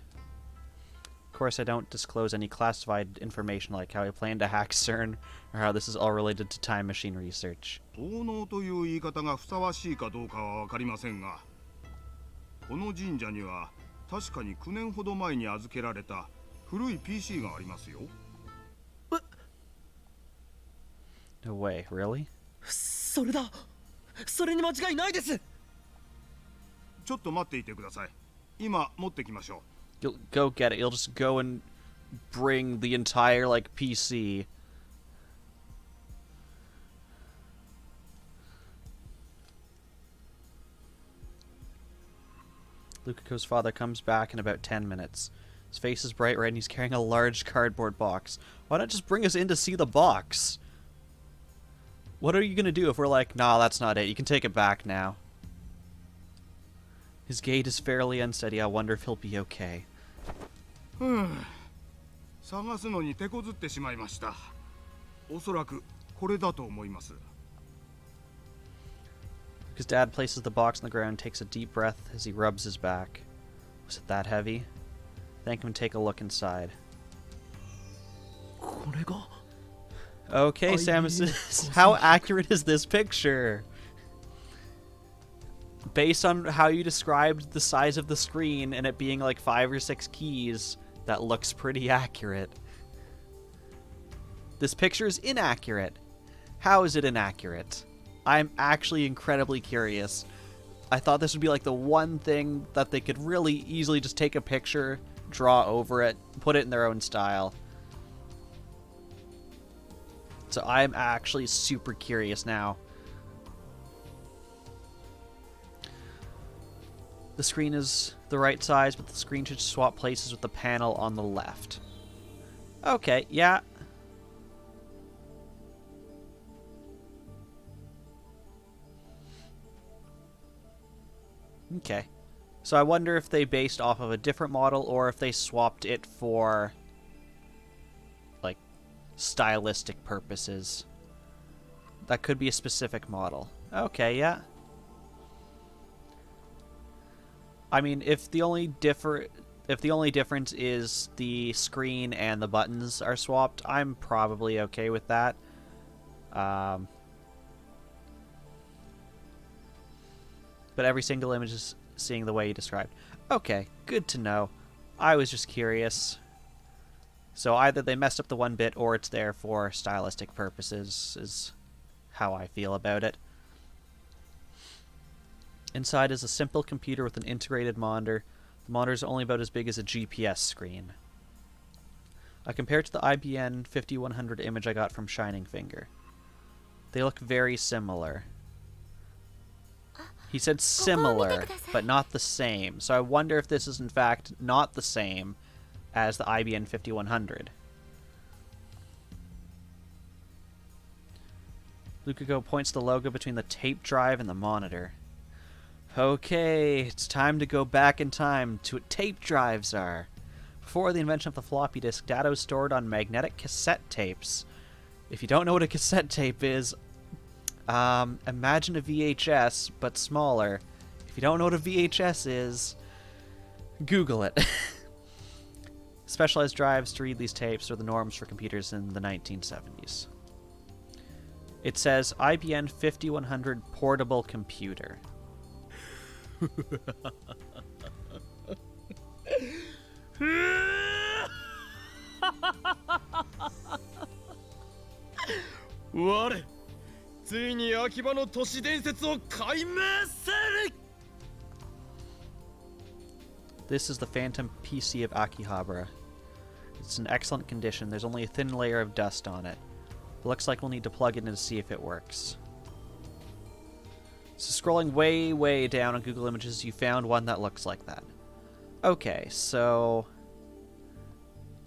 Of course, I don't disclose any classified information like how I plan to hack CERN or how this is all related to time machine research.
奉納という言い方がふさわしいかどうかは分かりませんが、この神社には確かに9年ほど前に預けられた古い PC がありますよ。
No way, really?
それだ。それに間違いないです。
ちょっと待っていてください。今持ってきましょう。
You'll go get it. You'll just go and bring the entire, like, PC. Lukako's father comes back in about 10 minutes. His face is bright red and he's carrying a large cardboard box. Why not just bring us in to see the box? What are you gonna do if we're like, nah, that's not it. You can take it back now. His gait is fairly unsteady. I wonder if he'll be okay.
探すのに手こずってしまいました。おそらくこれだと思います。
His dad places the box on the ground and takes a deep breath as he rubs his back. Was it that heavy? Thank him and take a look inside.
これが
Okay, Samus, how accurate is this picture? Based on how you described the size of the screen and it being like 5 or 6 keys, that looks pretty accurate. This picture is inaccurate. How is it inaccurate? I'm actually incredibly curious. I thought this would be like the one thing that they could really easily just take a picture, draw over it, put it in their own style. So I'm actually super curious now. The screen is the right size, but the screen should swap places with the panel on the left. Okay, yeah. Okay. So I wonder if they based off of a different model or if they swapped it for like stylistic purposes. That could be a specific model. Okay, yeah. I mean, if the only difference is the screen and the buttons are swapped, I'm probably okay with that. But every single image is seeing the way you described. Okay, good to know. I was just curious. So either they messed up the one bit or it's there for stylistic purposes, is how I feel about it. Inside is a simple computer with an integrated monitor. The monitor is only about as big as a GPS screen. I compare it to the IBN 5100 image I got from Shining Finger. They look very similar. He said similar, but not the same. So I wonder if this is in fact not the same as the IBN 5100. Lukaku points the logo between the tape drive and the monitor. Okay, it's time to go back in time to what tape drives are. Before the invention of the floppy disk, data was stored on magnetic cassette tapes. If you don't know what a cassette tape is, imagine a VHS, but smaller. If you don't know what a VHS is, Google it. Specialized drives to read these tapes are the norms for computers in the 1970s. It says IBN 5100 portable computer.
我ついに秋葉の都市伝説を解明する
This is the Phantom PC of Akihabara. It's in excellent condition. There's only a thin layer of dust on it. It looks like we'll need to plug it in to see if it works. So scrolling way down on Google Images, you found one that looks like that. Okay, so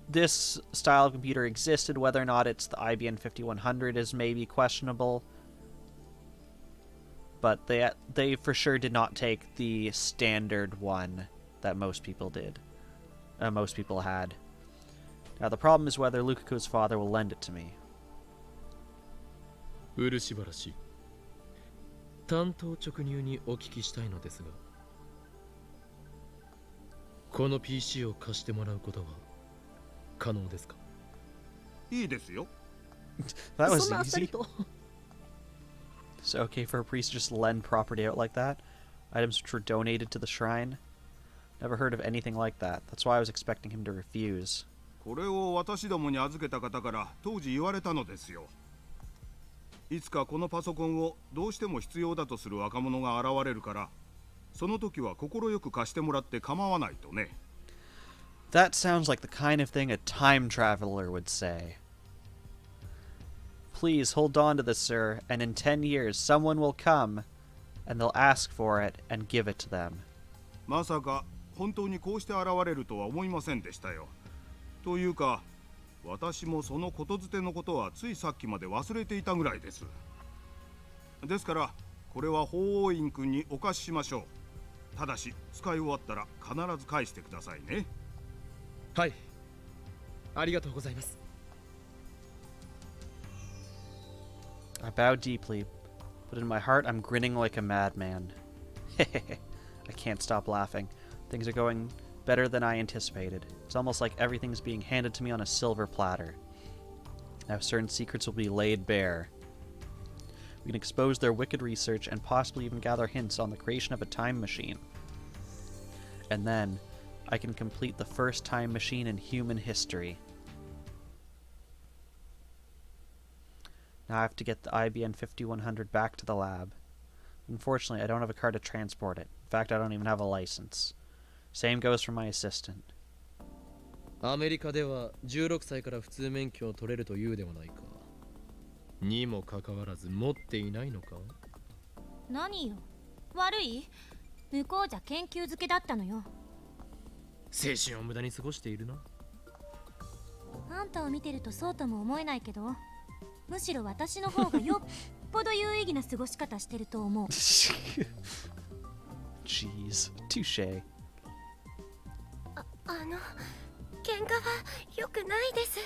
this style of computer existed. Whether or not it's the IBN 5100 is maybe questionable. But they for sure did not take the standard one that most people did. Most people had. Now the problem is whether Lukaku's father will lend it to me.
漆原単刀直入にお聞きしたいのですが、この PC を貸してもらうことは可能ですか？
いいですよ。
That was easy. It's okay for a priest to just lend property out like that? Items which were donated to the shrine? Never heard of anything like that. That's why I was expecting him to refuse.
これを私どもに預けた方から当時言われたのですよ。いつかこのパソコンをどうしても必要だとする若者が現れるから、その時は心よく貸してもらって構わないとね。
That sounds like the kind of thing a time traveler would say. Please hold on to this, sir, and in 10 years someone will come, and they'll ask for it and give it to them.
まさか本当にこうして現れるとは思いませんでしたよ。というか私もそのことづてのことはついさっきまで忘れていたぐらいです。ですからこれは法王院君にお貸ししましょう。ただし使い終わったら必ず返してくださいね。
はい、ありがとうございます。
I bow deeply, but in my heart I'm grinning like a madman. I can't stop laughing. Things are going better than I anticipated. It's almost like everything's being handed to me on a silver platter. Now certain secrets will be laid bare. We can expose their wicked research and possibly even gather hints on the creation of a time machine. And then, I can complete the first time machine in human history. Now I have to get the IBN 5100 back to the lab. Unfortunately, I don't have a car to transport it. In fact, I don't even have a license. Same goes for my assistant.
アメリカでは16歳から普通免許を取れるというではないか。にもかかわらず持っていないのか。
何よ、悪い？向こうじゃ研究漬けだったのよ。
青春を無駄に過ごしているな。
あんたを見てるとそうとも思えないけど、むしろ私の方がよっぽど有意義な過ごし方してると思う。
Jeez, touche.
喧嘩は良くないです。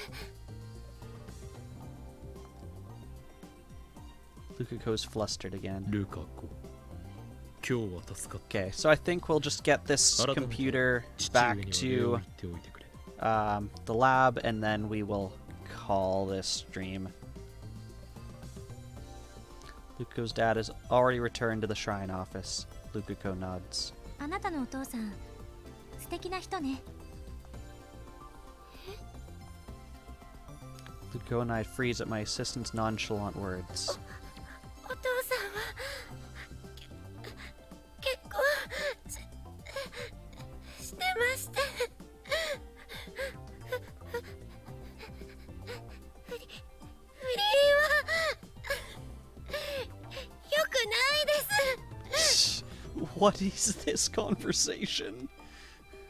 Lukako's flustered again.
ルカ子、今日は助かった。
Okay, so I think we'll just get this computer back to the lab, and then we will call this stream. Lukako's dad has already returned to the shrine office. Lukako nods.
あなたのお父さん、素敵な人ね。
Lukako and I freeze at my assistant's nonchalant words.
お父さんは結婚してまして、不倫は良くないです。
What is this conversation?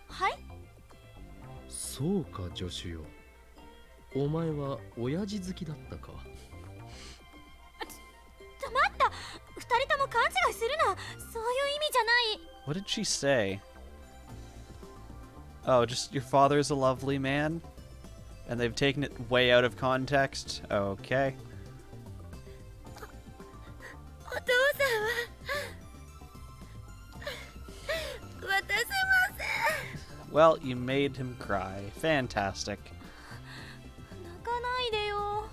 はい？
そうか、助手よ。お前は親父好きだったか。
待った、二人とも勘違いするな。そういう意味じゃない。
What did she say? Oh, just your father's a lovely man? And they've taken it way out of context? Okay.
お父さんは渡せません。
Well, you made him cry. Fantastic.
泣かないでよ。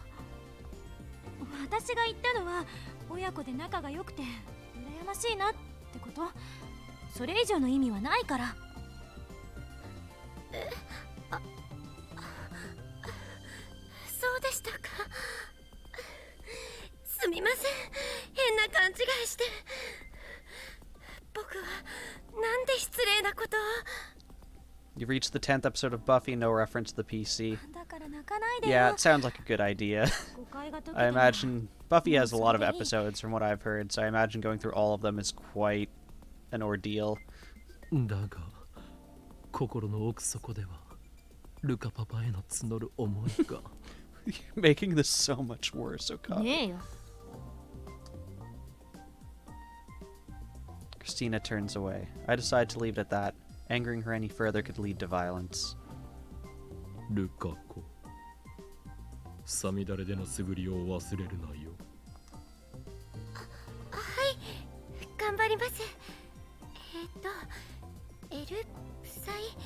私が言ったのは親子で仲が良くて羨ましいなってこと。それ以上の意味はないから。
そうでしたか。すみません、変な勘違いして。僕はなんで失礼なことを。
You've reached the 10th episode of Buffy, no reference to the PC.
だから泣かないでよ。
Yeah, it sounds like a good idea.
誤解が解けても
I imagine Buffy has a lot of episodes from what I've heard, so I imagine going through all of them is quite an ordeal.
だが心の奥底ではルカパパへの募る思いが。
You're making this so much worse, Okada.
ねえよ。
Christina turns away. I decide to leave it at that. Angering her any further could lead to violence.
ルカ子、さみだれでの素振りを忘れるなよ。
はい、頑張ります。エルサイ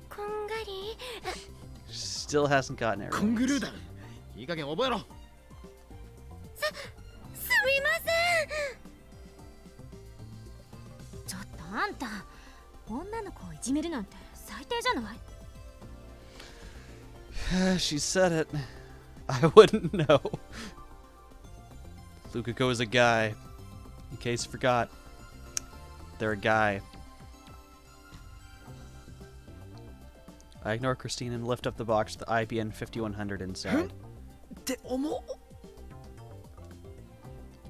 こんがり。
Still hasn't gotten it
コングルー
right.
ダン、いい加減覚えろ。
すみません。
ちょっとあんた、女の子をいじめるなんて最低じゃない？
She said it. I wouldn't know. Lukako is a guy. In case you forgot. They're a guy. I ignore Christine and lift up the box with the IBN 5100 inside.
って思う。
You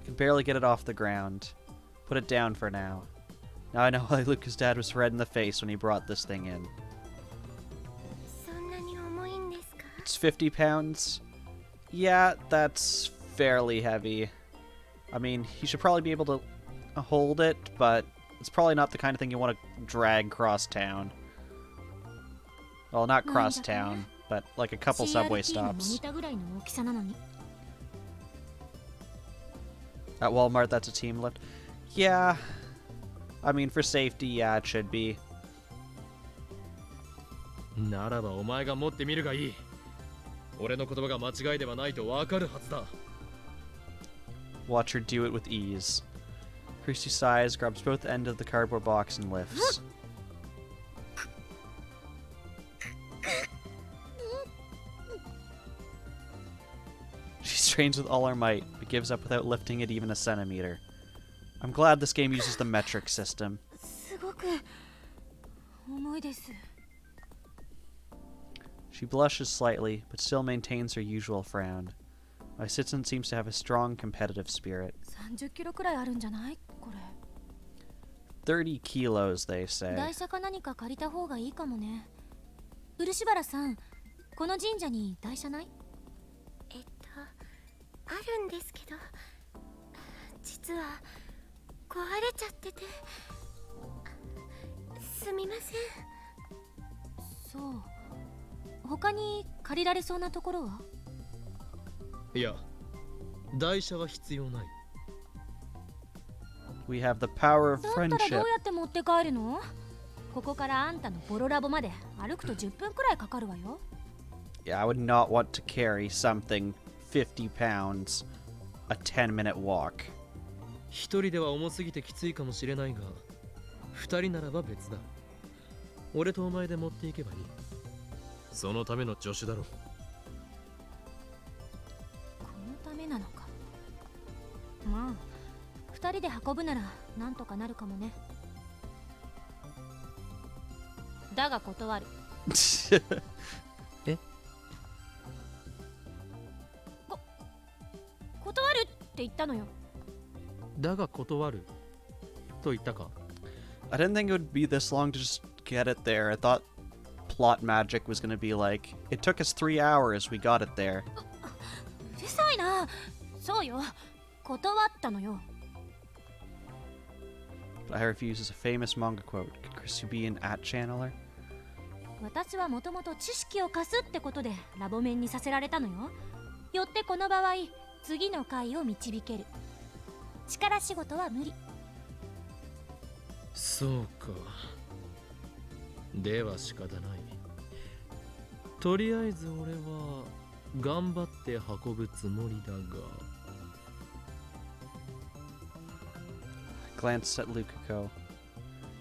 can barely get it off the ground. Put it down for now. Now I know why Luca's dad was red in the face when he brought this thing in.
そんなに重いんですか？
It's 50 pounds. Yeah, that's fairly heavy. I mean, he should probably be able to hold it, but it's probably not the kind of thing you want to drag cross town. Well, not cross town, but like a couple subway stops. At Walmart, that's a team lift. Yeah. I mean, for safety, yeah, it should be.
ならばお前が持ってみるがいい。俺の言葉が間違いではないとわかるはずだ。
Watch her do it with ease. Christy sighs, grabs both ends of the cardboard box, and lifts. She strains with all her might, but gives up without lifting it even a centimeter. I'm glad this game uses the metric system.
すごく重いです。
She blushes slightly, but still maintains her usual frown. My citizen seems to have a strong competitive spirit.
30キロくらいあるんじゃない？これ。
30 kilos, they say.
台車か何か借りた方がいいかもね。漆原さん、この神社に台車ない？
あるんですけど、実は壊れちゃってて、すみません。
そう。他に借りられそうなところは？
いや、台車は必要ない。
We have the power of
だったら
friendship.
どうやって持って帰るの？ここからあんたのボロラボまで歩くと10分くらいかかるわよ。
Yeah, I would not want to carry something 50 pounds a 10-minute walk.
一人では重すぎてきついかもしれないが、二人ならば別だ。俺とお前で持っていけばいい。そのための助手だろう。
このためなのか。まあ、二人で運ぶならなんとかなるかもね。だが断る。
え？
断るって言ったのよ。
だが断ると言ったか？
I didn't think it would be this long to just get it there. I thought plot magic was going to be like, it took us 3 hours, we got it there.
うるさいな。そうよ。断ったのよ。
But I refuse is a famous manga quote. Could Christy be an @channeler?
私はもともと知識を貸すってことでラボ面にさせられたのよ。よってこの場合、次の回を導ける。力仕事は無理。
そうか。では仕方ない。とりあえず俺は頑張って運ぶつもりだが。
Glanced at Lukako.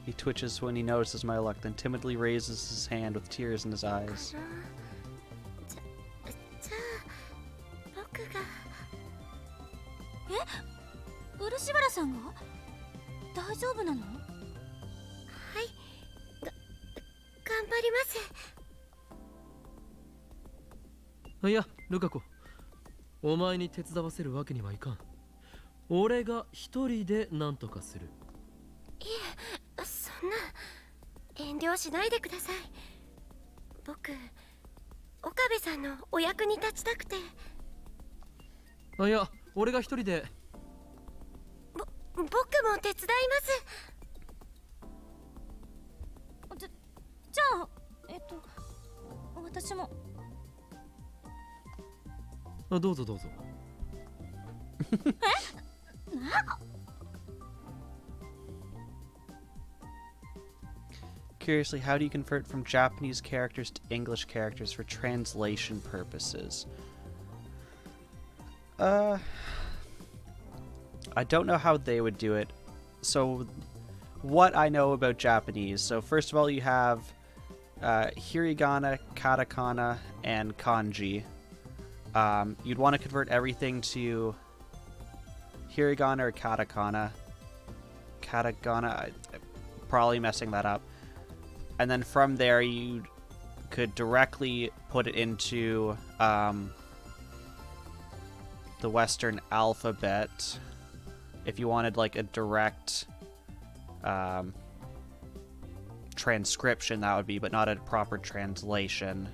He twitches when he notices my luck, then timidly raises his hand with tears in his eyes.
じゃあ僕が。
漆原さんが大丈夫なの？
頑張ります。
いや、ルカ子。お前に手伝わせるわけにはいかん。俺が一人で何とかする。
いえ、そんな遠慮しないでください。僕、岡部さんのお役に立ちたくて。
いや、俺が一人で。
僕も手伝います。
じゃあ私も。
どうぞどうぞ。
Curiously, how do you convert from Japanese characters to English characters for translation purposes? I don't know how they would do it. So, what I know about Japanese. So, first of all, you have hiragana, katakana, and kanji. You'd want to convert everything to hiragana or katakana. Katakana, I'm probably messing that up. And then from there, you could directly put it into the Western alphabet if you wanted like a direct transcription that would be, but not a proper translation.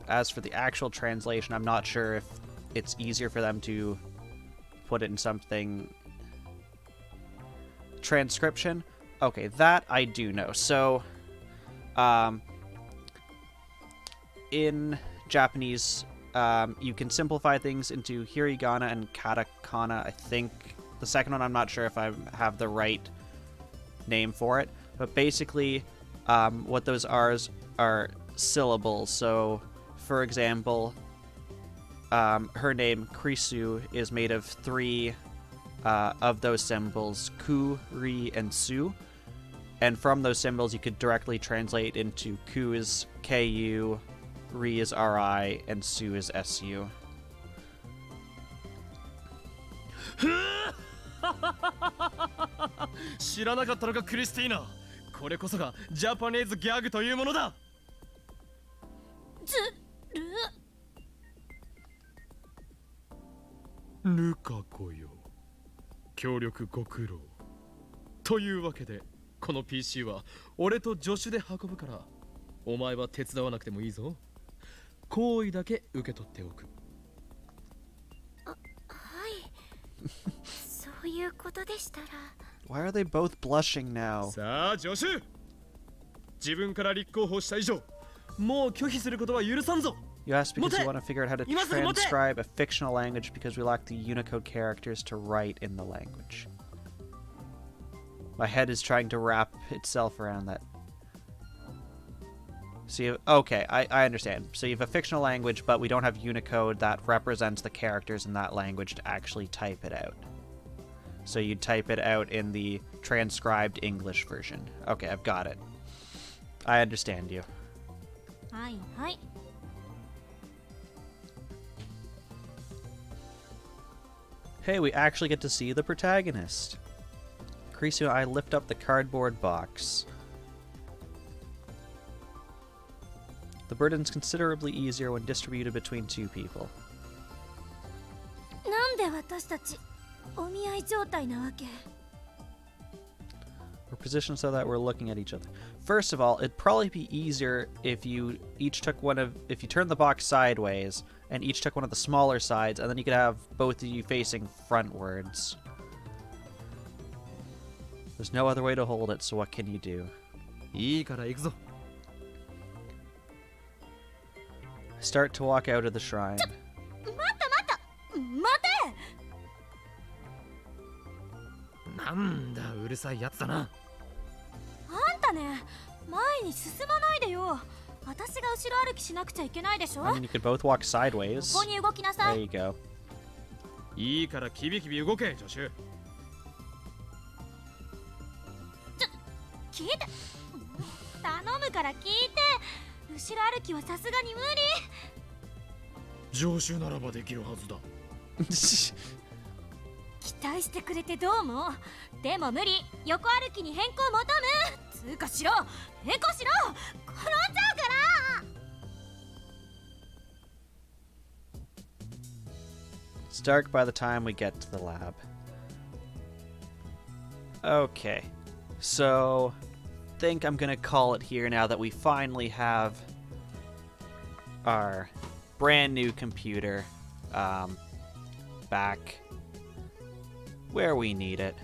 As for the actual translation, I'm not sure if it's easier for them to put it in something... Transcription? Okay, that I do know. So, in Japanese, you can simplify things into hiragana and katakana. I think the second one, I'm not sure if I have the right name for it. But basically, what those are syllables. So, for example, her name, Krisu, is made of 3 of those symbols, ku, ri, and su. And from those symbols, you could directly translate into ku is ku, ri is ri, and su is su.
知らなかったのかクリスティーナ。これこそがジャパネーズギャグというものだ。ルカ子よ、協力ご苦労。というわけでこの PC は俺と助手で運ぶから、お前は手伝わなくてもいいぞ。好意だけ受け取っておく。
はい、そういうことでしたら。
Why are they both blushing now?
さあ助手、自分から立候補した以上、もう拒否することは許さんぞ。
You asked because you want to figure out how to transcribe a fictional language because we lack the Unicode characters to write in the language. My head is trying to wrap itself around that. So okay, I understand. So you have a fictional language, but we don't have Unicode that represents the characters in that language to actually type it out. So you type it out in the transcribed English version. Okay, I've got it. I understand you.
はいはい。
Hey, we actually get to see the protagonist. Krisu and I lift up the cardboard box. The burden's considerably easier when distributed between 2 people.
なんで私たちお見合い状態なわけ？
We're positioned so that we're looking at each other. First of all, it'd probably be easier if you each took if you turned the box sideways and each took one of the smaller sides, and then you could have both of you facing frontwards. There's no other way to hold it, so what can you do?
いいから行くぞ。
Start to walk out of the shrine.
待て！
なんだうるさいやつだな。
あんたね、前に進まないでよ。私が後ろ歩きしなくちゃいけないでしょ。
I mean, you could both walk sideways.
ここに動きなさ
There
い。
you go.
いいからキビキビ動け助手。
聞いて。頼むから聞いて。後ろ歩きはさすがに無理。
助手ならばできるはずだ。
期待してくれてどうも。でも無理。横歩きに変更求む。つうかしろ。変更しろ。転んじゃうから。
It's dark by the time we get to the lab. Okay, so think I'm gonna call it here now that we finally have our brand new computer back where we need it.